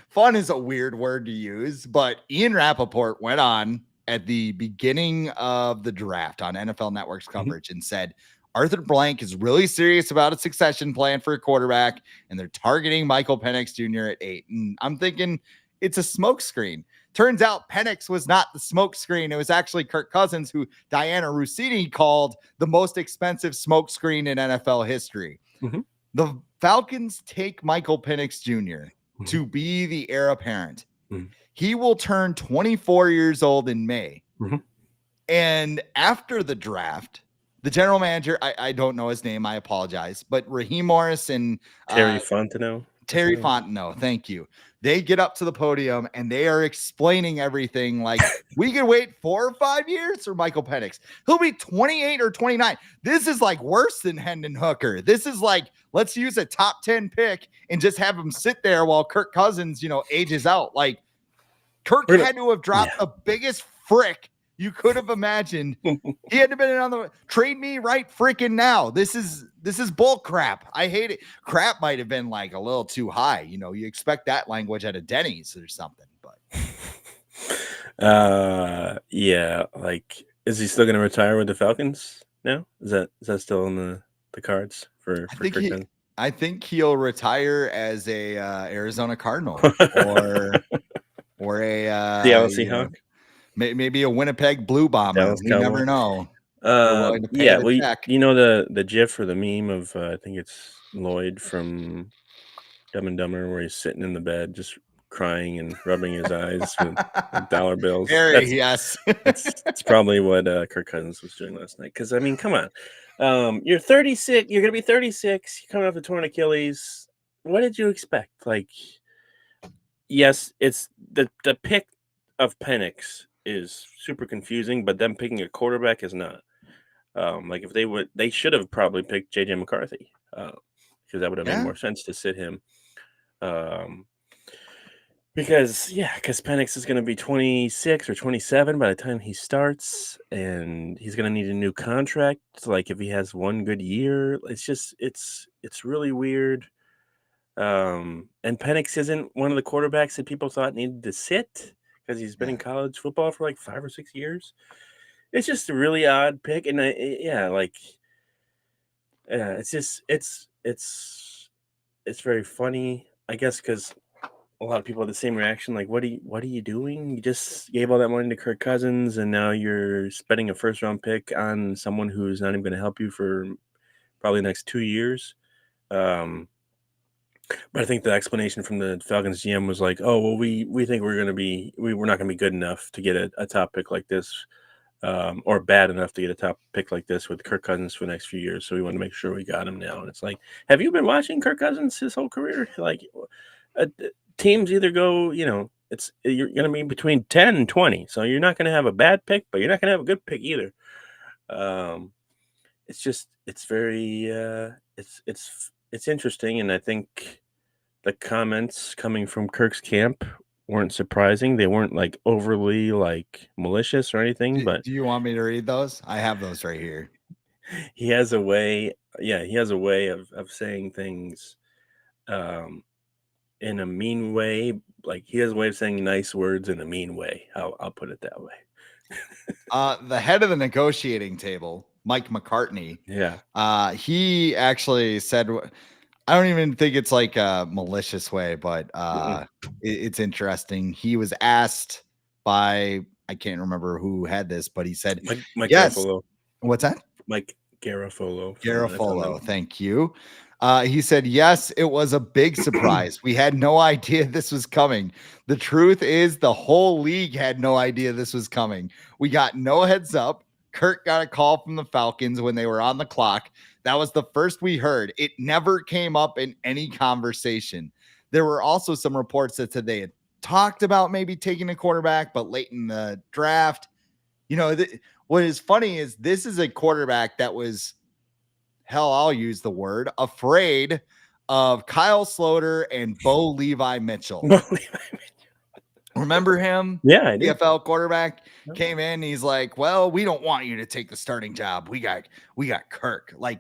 fun is a weird word to use, but Ian Rappaport went on at the beginning of the draft on NFL Network's coverage and said, Arthur Blank is really serious about a succession plan for a quarterback, and they're targeting Michael Penix Jr. at 8. And I'm thinking it's a smokescreen. Turns out Penix was not the smokescreen. It was actually Kirk Cousins, who Diana Russini called the most expensive smokescreen in NFL history. Mm-hmm. The Falcons take Michael Penix Jr. to be the heir apparent. Mm-hmm. He will turn 24 years old in May. Mm-hmm. And after the draft, the general manager, I don't know his name, I apologize, but Raheem Morris and Terry Fontenot. Terry Fontenot, thank you. They get up to the podium and they are explaining everything like, we can wait 4 or 5 years for Michael Penix. He'll be 28 or 29. This is like worse than Hendon Hooker. This is like, let's use a top 10 pick and just have him sit there while Kirk Cousins, ages out. Like, Kirk had to have dropped the biggest frick you could have imagined. He had to have been on the trade me right freaking now. This is bull crap. I hate it. Crap might have been like a little too high. You expect that language at a Denny's or something, but yeah, like, is he still going to retire with the Falcons now? Is that still in the cards for Kirk Cousins? I think he'll retire as a Arizona Cardinal or a Seattle Seahawk. Maybe a Winnipeg Blue Bomber. You never know. Yeah, the GIF or the meme of I think it's Lloyd from Dumb and Dumber, where he's sitting in the bed just crying and rubbing his eyes with dollar bills. Yes. It's probably what Kirk Cousins was doing last night. Because, I mean, come on. You're 36. You're going to be 36. You're coming off a torn Achilles. What did you expect? Like, yes, it's the pick of Penix is super confusing, but them picking a quarterback is not. Like, if they should have probably picked JJ McCarthy, because that would have made more sense to sit him. Because Penix is going to be 26 or 27 by the time he starts, and he's going to need a new contract. Like if he has one good year, it's really weird. And Penix isn't one of the quarterbacks that people thought needed to sit because he's been in college football for like 5 or 6 years. It's just a really odd pick, and it's very funny, I guess, because a lot of people have the same reaction. Like, what are you doing? You just gave all that money to Kirk Cousins, and now you're spending a first round pick on someone who's not even going to help you for probably the next 2 years. But I think the explanation from the Falcons GM was like, "Oh, well, we think we're not going to be good enough to get a top pick like this, or bad enough to get a top pick like this with Kirk Cousins for the next few years. So we want to make sure we got him now." And it's like, have you been watching Kirk Cousins his whole career? Like, teams either go, you're going to be between 10 and 20, so you're not going to have a bad pick, but you're not going to have a good pick either. It's very it's interesting, and I think the comments coming from Kirk's camp weren't surprising. They weren't like overly like malicious or anything, but Do you want me to read those? I have those right here. he has a way of saying things in a mean way. Like he has a way of saying nice words in a mean way. I'll put it that way. The head of the negotiating table, Mike McCartney, Yeah. he actually said, I don't even think it's like a malicious way, but it's interesting. He was asked by, I can't remember who had this, but he said, Mike yes. Garofalo. What's that? Mike Garofalo. Garofalo, thank you. He said, yes, it was a big surprise. We had no idea this was coming. The truth is, the whole league had no idea this was coming. We got no heads up. Kirk got a call from the Falcons when they were on the clock. That was the first we heard. It never came up in any conversation. There were also some reports that said they had talked about maybe taking a quarterback, but late in the draft. What is funny is this is a quarterback that was, hell, I'll use the word, afraid of Kyle Sloter and Bo Levi Mitchell. Remember him? Yeah, I do. NFL quarterback came in. He's like, well, we don't want you to take the starting job. We got Kirk. Like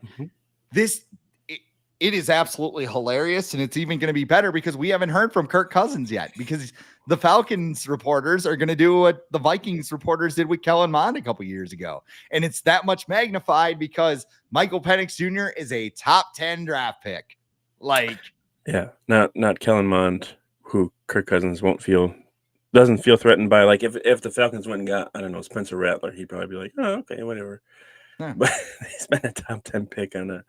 this, it is absolutely hilarious. And it's even going to be better because we haven't heard from Kirk Cousins yet, because the Falcons reporters are going to do what the Vikings reporters did with Kellen Mond a couple years ago. And it's that much magnified because Michael Penix Jr. is a top 10 draft pick. Like, yeah, not Kellen Mond, who Kirk Cousins doesn't feel threatened by. Like if the Falcons went and got, I don't know, Spencer Rattler, he'd probably be like, oh, okay, whatever. Yeah. But they spent a top 10 pick on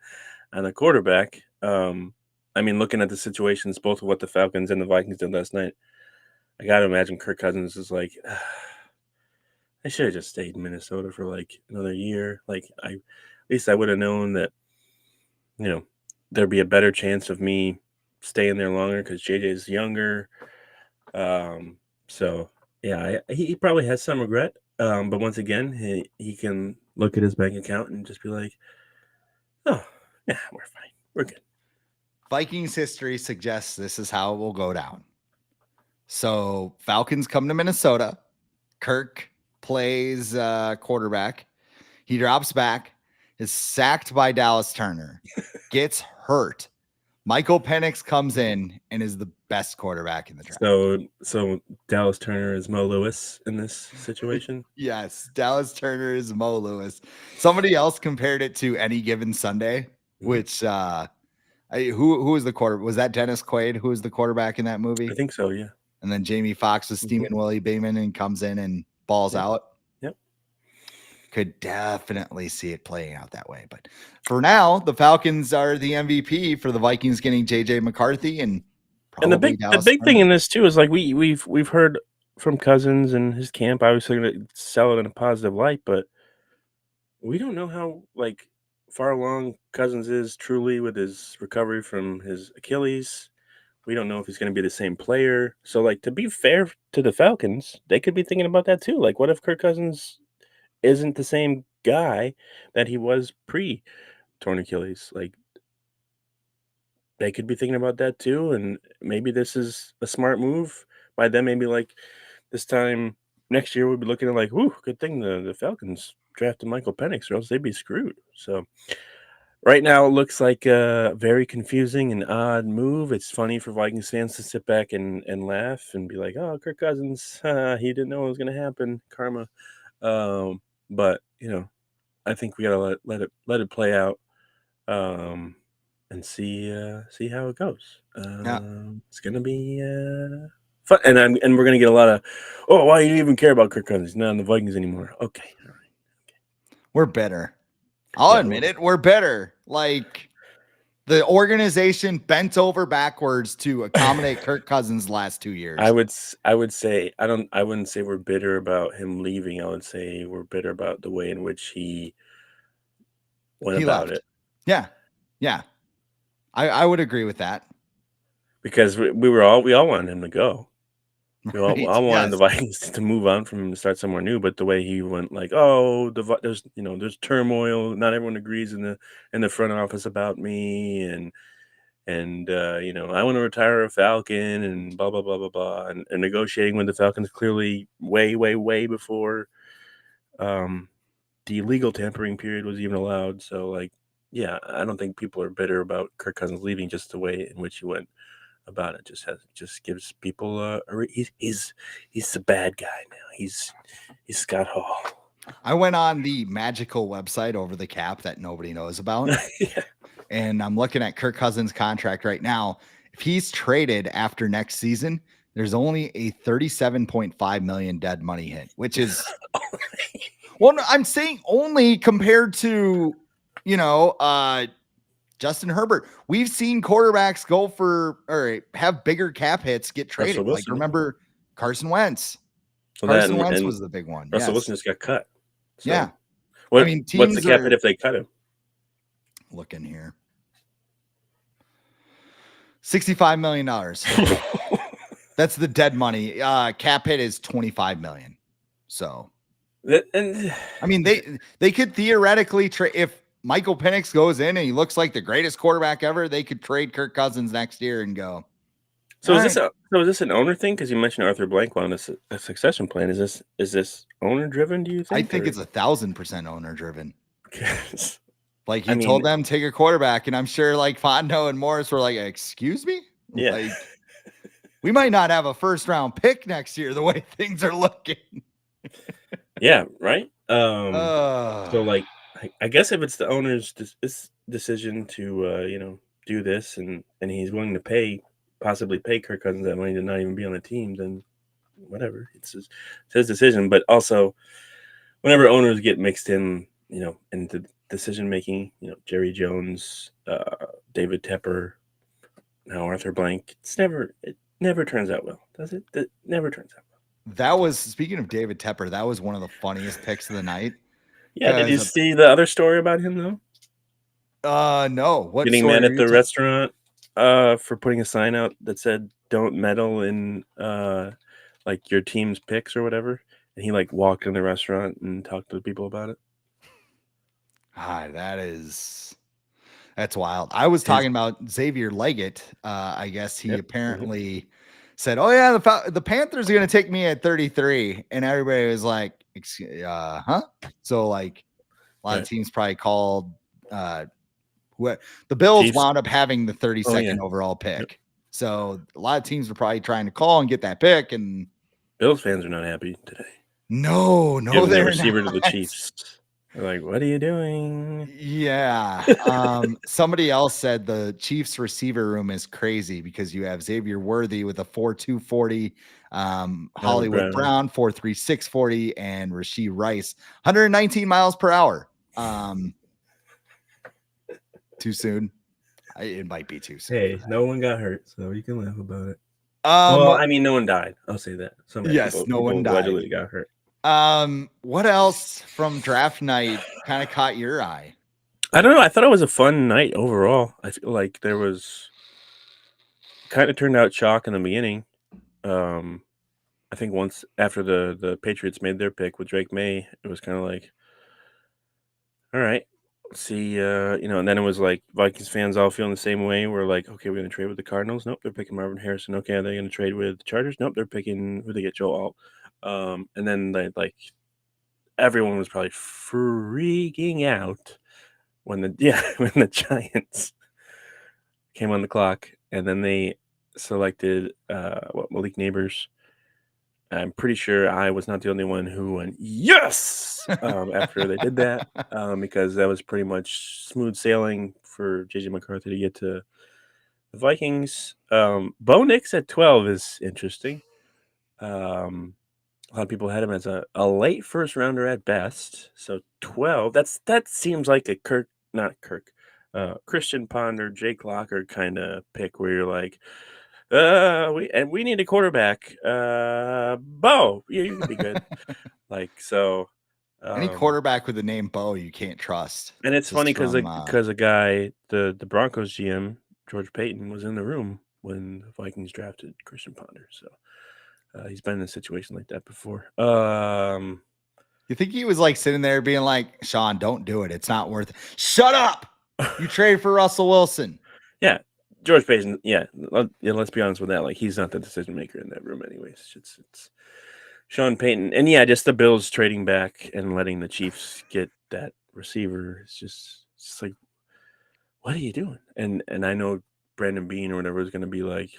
a quarterback. I mean, looking at the situations, both of what the Falcons and the Vikings did last night, I got to imagine Kirk Cousins is like, I should have just stayed in Minnesota for like another year. Like at least I would have known that, there'd be a better chance of me staying there longer because JJ is younger. So yeah, he probably has some regret. But once again, he can look at his bank account and just be like, oh, yeah, we're fine. We're good. Vikings history suggests this is how it will go down. So Falcons come to Minnesota. Kirk plays quarterback. He drops back, is sacked by Dallas Turner, gets hurt. Michael Penix comes in and is the best quarterback in the draft. So Dallas Turner is Mo Lewis in this situation? Yes, Dallas Turner is Mo Lewis. Somebody else compared it to Any Given Sunday, which who was the quarterback? Was that Dennis Quaid who was the quarterback in that movie? I think so, yeah. And then Jamie Foxx was steaming Willie Beeman and comes in and balls out. Yep. Could definitely see it playing out that way. But for now, the Falcons are the MVP for the Vikings getting JJ McCarthy and probably the big thing in this too is like we've heard from Cousins and his camp, obviously going to sell it in a positive light, but we don't know how like far along Cousins is truly with his recovery from his Achilles. We don't know if he's going to be the same player. So, like, to be fair to the Falcons, they could be thinking about that too. Like, what if Kirk Cousins isn't the same guy that he was pre-torn Achilles? Like, they could be thinking about that too. And maybe this is a smart move. by then maybe like this time next year we'll be looking at like, whoo, good thing the Falcons drafted Michael Penix, or else they'd be screwed. So right now it looks like a very confusing and odd move. It's funny for Vikings fans to sit back and laugh and be like, oh, Kirk Cousins, he didn't know it was going to happen, karma. But I think we gotta let it play out, and see how it goes. Yeah. It's gonna be fun, and we're gonna get a lot of, oh, why do you even care about Kirk Cousins? He's not in the Vikings anymore. Okay, all right. We're bitter. I'll Yeah, admit it. We're bitter. Like the organization bent over backwards to accommodate Kirk Cousins last 2 years. I would say I wouldn't say we're bitter about him leaving. I would say we're bitter about the way in which he went about it. Yeah. Yeah. I would agree with that. Because we all wanted him to go. We all Right, wanted the yes. Vikings to move on from him to start somewhere new. But the way he went, like, oh, there's turmoil. Not everyone agrees in the front office about me, and I want to retire a Falcon, and blah blah blah blah blah, and negotiating with the Falcons clearly way before the legal tampering period was even allowed. So like, yeah, I don't think people are bitter about Kirk Cousins leaving, just the way in which he went about it. Just gives people he's the bad guy now. He's Scott Hall. I went on the magical website over the cap that nobody knows about. Yeah. And I'm looking at Kirk Cousins' contract right now. If he's traded after next season, there's only a $37.5 million dead money hit, which is well, no, I'm saying only compared to, Justin Herbert. We've seen quarterbacks go for or have bigger cap hits get traded. Russell Like Wilson. remember Carson Wentz. So Carson Wentz was the big one. Russell Yes. Wilson just got cut. So Yeah. what's the cap hit if they cut him? Look in here. $65 million. That's the dead money. Cap hit is $25 million. So, I mean, they could theoretically trade if Michael Penix goes in and he looks like the greatest quarterback ever. They could trade Kirk Cousins next year and go. So is this an owner thing? Because you mentioned Arthur Blank wanted a succession plan. Is this owner driven? Do you think? I think it's 1,000% owner driven. Yes. Like he told them take a quarterback, and I'm sure like Fondo and Morris were like, "Excuse me, yeah, like, we might not have a first round pick next year. The way things are looking." Yeah, right. So like, I guess if it's the owner's decision to do this, and he's willing to possibly pay Kirk Cousins that money to not even be on the team, then whatever, it's his decision. But also, whenever owners get mixed in, into decision making, Jerry Jones, David Tepper, now Arthur Blank, it never turns out well, does it? It never turns out well. That was, speaking of David Tepper, that was one of the funniest picks of the night. Yeah, did you see the other story about him though? No. What getting mad at the restaurant for putting a sign out that said "Don't meddle in like your team's picks" or whatever, and he like walked in the restaurant and talked to the people about it. That's wild. I was talking about Xavier Leggett. I guess he apparently said, "Oh yeah, the Panthers are going to take me at 33," and everybody was like, "Huh?" So like a lot of teams probably called. The Bills Chiefs wound up having the 32nd overall pick. So a lot of teams were probably trying to call and get that pick, and Bills fans are not happy today. No, they're receiver not. to the Chiefs. They're like, "What are you doing?" Yeah. Somebody else said the Chiefs receiver room is crazy because you have Xavier Worthy with a 4.2 40, Hollywood Brown 4.3 640, and Rashee Rice 119 miles per hour. Too soon? It might be too soon. Hey, no one got hurt, so you can laugh about it. Well, I mean, no one died. I'll say that. No one died. Allegedly got hurt. What else from draft night kind of caught your eye? I don't know. I thought it was a fun night overall. I feel like there was kind of turned out chalk in the beginning. I think once after the Patriots made their pick with Drake May, it was kind of like, all right, see, and then it was like Vikings fans all feeling the same way. We're like, okay, we're gonna trade with the Cardinals. Nope, they're picking Marvin Harrison. Okay, are they gonna trade with the Chargers? Nope, they're picking who they get, Joe Alt. And then they like everyone was probably freaking out when when the Giants came on the clock, and then they selected Malik Neighbors. I'm pretty sure I was not the only one who went yes after they did that, because that was pretty much smooth sailing for JJ McCarthy to get to the Vikings. Bo Nix at 12 is interesting. A lot of people had him as a late first rounder at best. So 12, that seems like a Christian Ponder, Jake Locker kind of pick where you're like, we need a quarterback. Bo, you can be good. So. Any quarterback with the name Bo, you can't trust. And it's funny because from a guy, the Broncos GM George Payton was in the room when the Vikings drafted Christian Ponder. So he's been in a situation like that before. You think he was like sitting there being like, Sean, don't do it. It's not worth it. Shut up. You trade for Russell Wilson. Yeah. George Payton. Yeah. Let's be honest with that. Like, he's not the decision maker in that room anyways. It's Sean Payton. And yeah, just the Bills trading back and letting the Chiefs get that receiver. It's just like, what are you doing? And I know Brandon Bean or whatever is going to be like,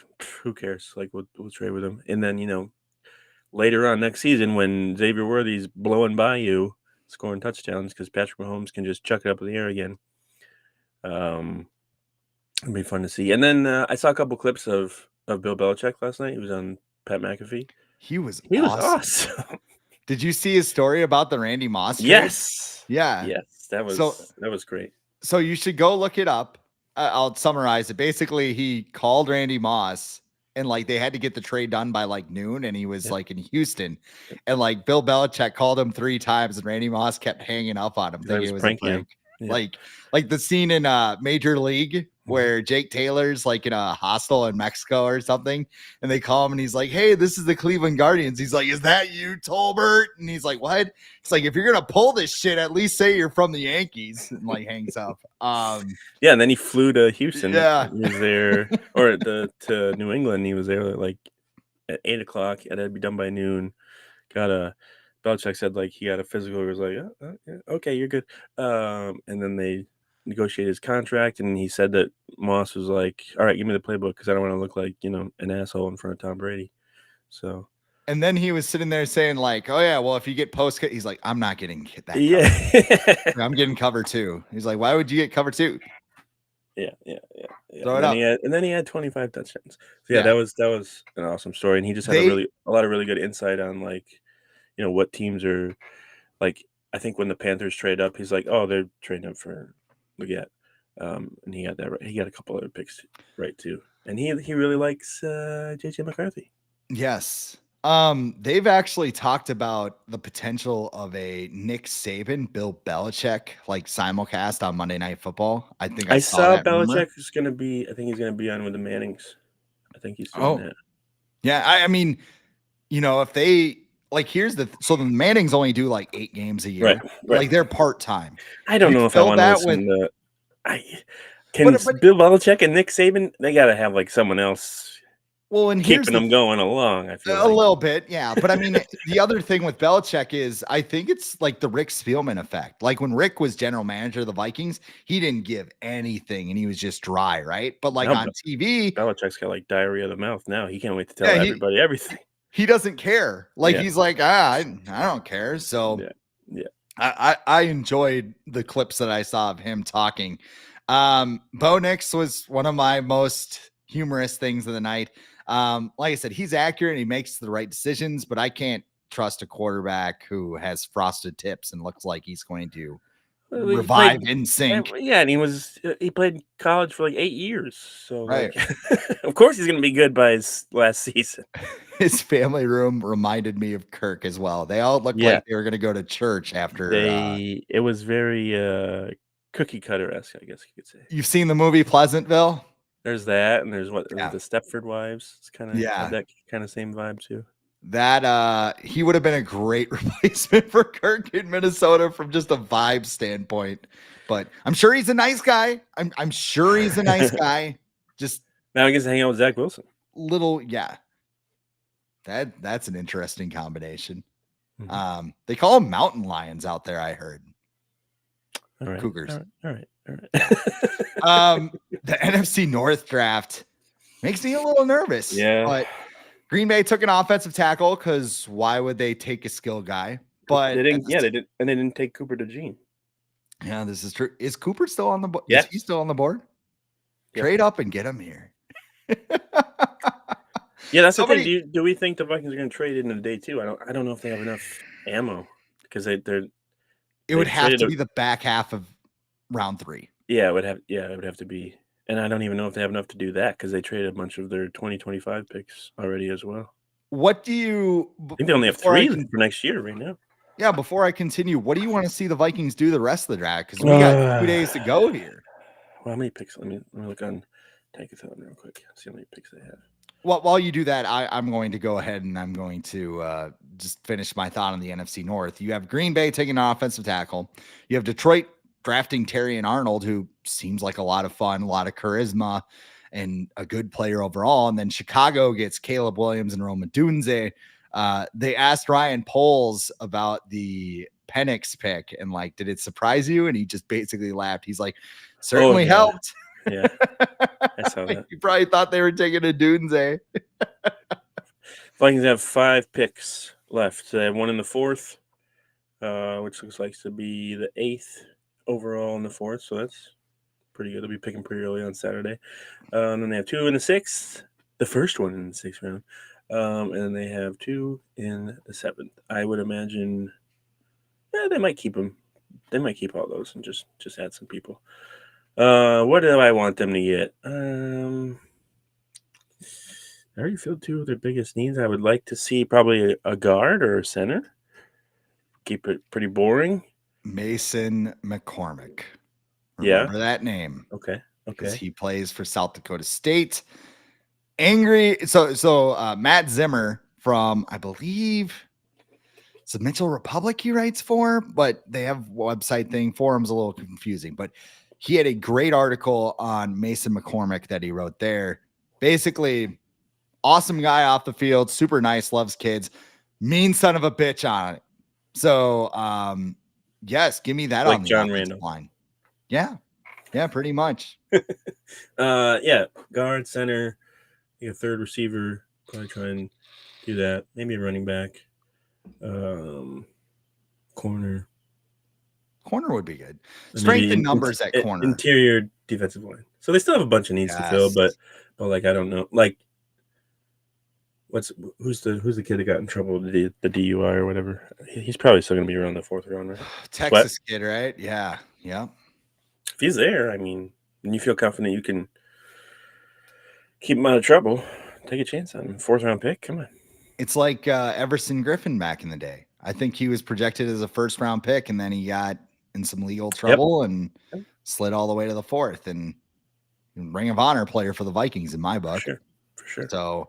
who cares? Like, we'll trade with him. And then, later on next season when Xavier Worthy's blowing by you, scoring touchdowns because Patrick Mahomes can just chuck it up in the air again. It'd be fun to see. And then I saw a couple clips of Bill Belichick last night. He was on Pat McAfee. He was awesome. Did you see his story about the Randy Moss trade? Yes. Yeah. Yes. That was great. So you should go look it up. I'll summarize it. Basically, he called Randy Moss and like they had to get the trade done by like noon, and he was like in Houston, and like Bill Belichick called him 3 times, and Randy Moss kept hanging up on him, thinking it was a prank. Yeah. Like the scene in Major League where Jake Taylor's like in a hostel in Mexico or something, and they call him and he's like, "Hey, this is the Cleveland Guardians." He's like, "Is that you, Tolbert?" And he's like, "What?" It's like, if you're gonna pull this shit, at least say you're from the Yankees, and like hangs up. Yeah, and then he flew to Houston. Yeah, he was there, or to New England. He was there like at 8:00. It had to be done by noon. Belichick said like he got a physical. He was like, yeah, okay, you're good. And then they negotiated his contract, and he said that Moss was like, all right, give me the playbook because I don't want to look like an asshole in front of Tom Brady. So. And then he was sitting there saying like, "Oh yeah, well if you get post," he's like, "I'm not getting that cover. Yeah, I'm getting cover 2." He's like, "Why would you get cover 2?" Yeah. Throw it up. And then he had 25 touchdowns. So yeah, that was an awesome story, and he just had a lot of really good insight on like, what teams are like. I think when the Panthers trade up, he's like, "Oh, they're trading up for Leggett," and he got that right. He got a couple other picks right too, and he really likes JJ McCarthy. Yes. They've actually talked about the potential of a Nick Saban, Bill Belichick like simulcast on Monday Night Football. I think I saw that Belichick is going to be. I think he's going to be on with the Mannings. I think he's doing that. Yeah, I mean, if they like, so the Mannings only do like 8 games a year, right. Like they're part time. I don't know if I want to listen to. Bill Belichick and Nick Saban? They got to have like someone else. Well, and keeping them going along, I feel a little bit, yeah. But I mean, the other thing with Belichick is I think it's like the Rick Spielman effect. Like when Rick was general manager of the Vikings, he didn't give anything and he was just dry, right? But like on TV, Belichick's got like diarrhea of the mouth now. He can't wait to tell everybody everything. He doesn't care. Like he's like, I don't care. So I enjoyed the clips that I saw of him talking. Bo Nix was one of my most humorous things of the night. Like I said, he's accurate and he makes the right decisions, but I can't trust a quarterback who has frosted tips and looks like he's going to revive in sync. Yeah, and he played college for like 8 years. So like, of course he's going to be good by his last season. His family room reminded me of Kirk as well. They all looked like they were going to go to church after. It was very cookie cutter-esque, I guess you could say. You've seen the movie Pleasantville? There's that, and there's the Stepford Wives. It's kind of that kind of same vibe too. That he would have been a great replacement for Kirk in Minnesota from just a vibe standpoint. But I'm sure he's a nice guy. I'm sure he's a nice guy. Just Now he gets to hang out with Zach Wilson. little, yeah. That's an interesting combination. Mm-hmm. They call them mountain lions out there, I heard. All right. Cougars. All right. The NFC North draft makes me a little nervous. Yeah. But Green Bay took an offensive tackle because why would they take a skill guy? But they didn't. Yeah, they didn't, and they didn't take Cooper DeJean. Yeah, this is true. Is Cooper still on the board? Yeah. Is he still on the board? Yep. Trade up and get him here. Yeah, that's the thing. Do we think the Vikings are going to trade it in the day too? I don't know if they have enough ammo because they're. It would have to be the back half of round 3. Yeah, it would have to be. And I don't even know if they have enough to do that because they traded a bunch of their 2025 picks already as well. What do you? I think they only have 3 for next year right now. Yeah, before I continue, what do you want to see the Vikings do the rest of the draft? Because we got 2 days to go here. Well, how many picks? Let me look on Tankathon real quick. See how many picks they have. Well, while you do that, I'm going to go ahead and I'm going to just finish my thought on the NFC North. You have Green Bay taking an offensive tackle. You have Detroit drafting Terry and Arnold, who seems like a lot of fun, a lot of charisma, and a good player overall. And then Chicago gets Caleb Williams and Roma Dunze. They asked Ryan Poles about the Penix pick and like, did it surprise you? And he just basically laughed. He's like, certainly helped. Yeah, I saw that. You probably thought they were taking a Dunze. Vikings have 5 picks left. So they have 1 in the 4th, which looks like to be the 8th overall in the 4th. So that's pretty good. They'll be picking pretty early on Saturday. And then they have 2 in the 6th, the first one in the 6th round. And then they have 2 in the 7th. I would imagine they might keep them. They might keep all those and just add some people. What do I want them to get? I already filled 2 of their biggest needs. I would like to see probably a guard or a center. Keep it pretty boring. Mason McCormick. Remember that name. Okay. Because he plays for South Dakota State. Angry. So Matt Zimmer from, I believe, it's the Mitchell Republic he writes for, but they have a website thing. Forum's a little confusing, but he had a great article on Mason McCormick that he wrote there. Basically, awesome guy off the field, super nice, loves kids, mean son of a bitch on it. So, yes, give me that like on the John Randall line. Yeah, pretty much. Yeah, guard, center, a third receiver. Probably try and do that. Maybe a running back, corner. Corner would be good. Strength in numbers at corner. Interior defensive line. So they still have a bunch of needs to fill, but like I don't know. Like who's the kid that got in trouble with the DUI or whatever? He's probably still gonna be around the 4th round, right? Texas kid, right? Yeah. If he's there, I mean, and you feel confident you can keep him out of trouble, take a chance on him. 4th round pick, come on. It's like Everson Griffin back in the day. I think he was projected as a 1st round pick, and then he got in some legal trouble and slid all the way to the 4th. And Ring of Honor player for the Vikings in my book. For sure. So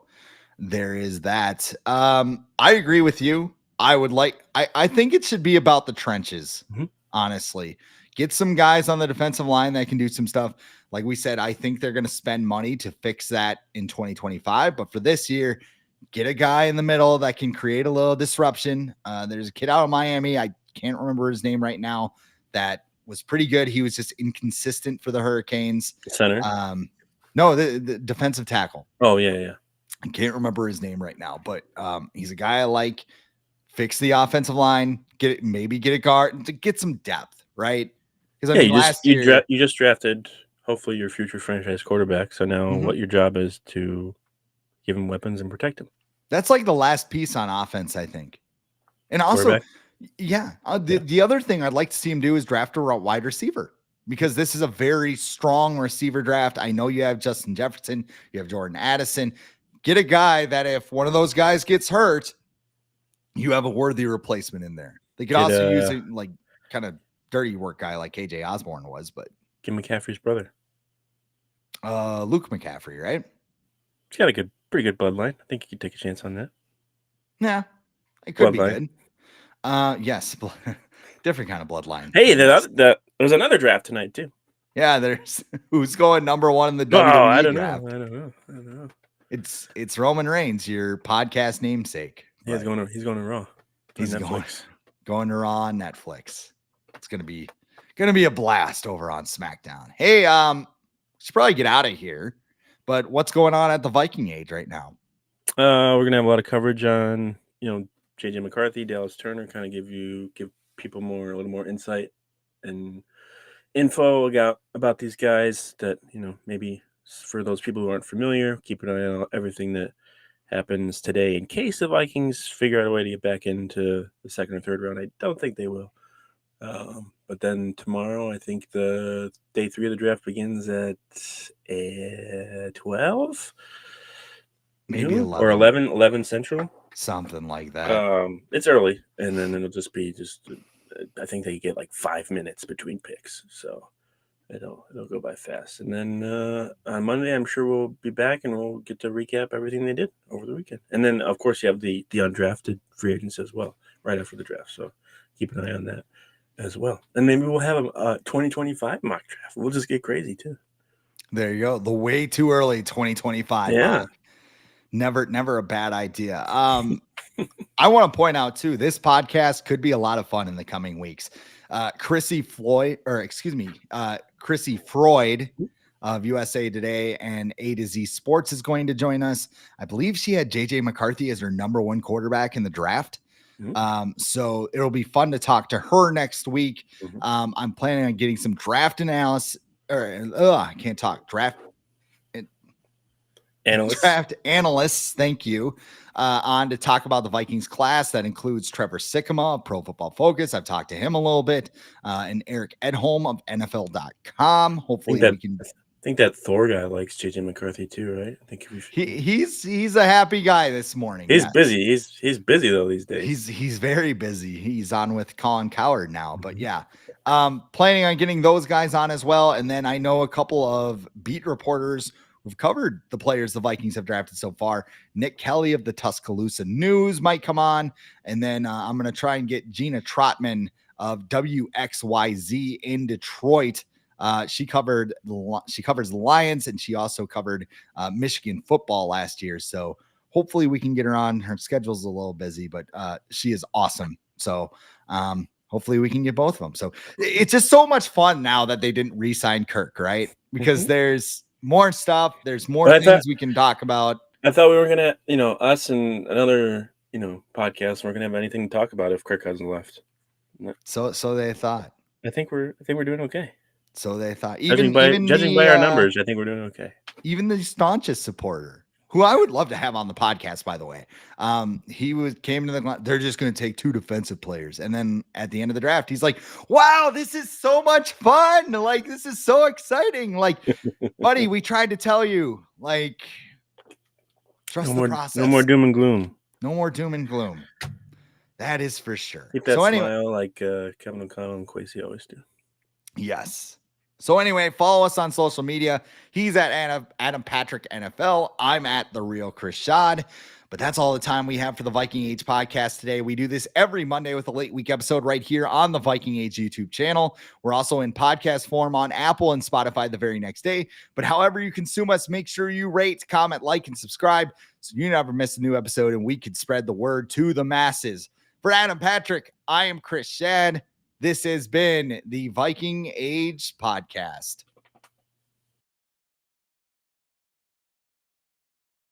there is that. I agree with you. I think it should be about the trenches, honestly. Get some guys on the defensive line that can do some stuff. Like we said, I think they're going to spend money to fix that in 2025. But for this year, get a guy in the middle that can create a little disruption. There's a kid out of Miami. I can't remember his name right now. That was pretty good. He was just inconsistent for the Hurricanes. Center? No, the defensive tackle. Oh, yeah. I can't remember his name right now, but he's a guy I like. Fix the offensive line. Get a guard to get some depth, right? Because you just drafted hopefully your future franchise quarterback. So now what your job is to give him weapons and protect him. That's like the last piece on offense, I think. And also, the other thing I'd like to see him do is draft a wide receiver, because this is a very strong receiver draft. I know you have Justin Jefferson, you have Jordan Addison. Get a guy that if one of those guys gets hurt, you have a worthy replacement in there. They could also use it like kind of dirty work guy like KJ Osborne was, but get McCaffrey's brother. Luke McCaffrey, right? He's got a pretty good bloodline. I think you could take a chance on that. Yeah, it could be Bloodline. good. Yes, different kind of bloodline. Hey, Yes. there's another draft tonight too. Yeah, there's who's going number one in the Oh, WWE I don't draft. know. I don't know. It's Roman Reigns, your podcast namesake. Yeah, he's going to Raw. He's on Netflix. going to Raw on Netflix. It's gonna be a blast over on SmackDown. Hey, should probably get out of here. But what's going on at the Viking Age right now? We're gonna have a lot of coverage on JJ McCarthy, Dallas Turner, kind of give people a little more insight and info about these guys that maybe for those people who aren't familiar, keep an eye on everything that happens today in case the Vikings figure out a way to get back into the second or third round. I don't think they will. But then tomorrow, I think the day 3 of the draft begins at 12, Maybe noon, 11 or 11 Central. Something like that. It's early, and then it'll just be I think they get like 5 minutes between picks, so it'll go by fast. And then on Monday, I'm sure we'll be back and we'll get to recap everything they did over the weekend. And then, of course, you have the undrafted free agents as well right after the draft, so keep an eye on that as well. And maybe we'll have a 2025 mock draft. We'll just get crazy too. There you go. The way too early 2025. Yeah. Mock. Never a bad idea. I want to point out too, this podcast could be a lot of fun in the coming weeks. Chrissy Floyd of USA Today and A to Z Sports is going to join us. I believe she had JJ McCarthy as her number 1 quarterback in the draft. Mm-hmm. So it'll be fun to talk to her next week. Mm-hmm. I'm planning on getting some draft analysis I can't talk draft analysts. Thank you. On to talk about the Vikings class. That includes Trevor Sikkema of Pro Football Focus. I've talked to him a little bit, and Eric Edholm of NFL.com. Hopefully we can. I think that Thor guy likes JJ McCarthy too, right? I think he's a happy guy this morning. He's busy. He's busy though these days. He's very busy. He's on with Colin Cowherd now, but yeah, planning on getting those guys on as well. And then I know a couple of beat reporters who've covered the players the Vikings have drafted so far. Nick Kelly of the Tuscaloosa News might come on, and then I'm going to try and get Gina Trotman of WXYZ in Detroit. She covers the Lions, and she also covered Michigan football last year. So hopefully we can get her on. Her schedule's a little busy, but she is awesome. So hopefully we can get both of them. So it's just so much fun now that they didn't re-sign Kirk, right? Because there's more stuff. There's more things we can talk about. I thought we were going to, us and another, podcast weren't going to have anything to talk about if Kirk Cousins left. So they thought. I think we're doing okay. So they thought, judging by our numbers, I think we're doing okay. Even the staunchest supporter, who I would love to have on the podcast, by the way, came to they're just going to take 2 defensive players, and then at the end of the draft, he's like, "Wow, this is so much fun! Like, this is so exciting! Like, buddy, we tried to tell you, like, trust the process. No more doom and gloom. No more doom and gloom. That is for sure. Keep that smile like Kevin O'Connell and Kwesi always do. Yes." So anyway, follow us on social media. He's at Adam Patrick NFL. I'm at The Real Chris Schad. But that's all the time we have for the Viking Age podcast today. We do this every Monday with a late week episode right here on the Viking Age YouTube channel. We're also in podcast form on Apple and Spotify the very next day. But however you consume us, make sure you rate, comment, like, and subscribe so you never miss a new episode and we can spread the word to the masses. For Adam Patrick, I am Chris Schad. This has been the Viking Age podcast.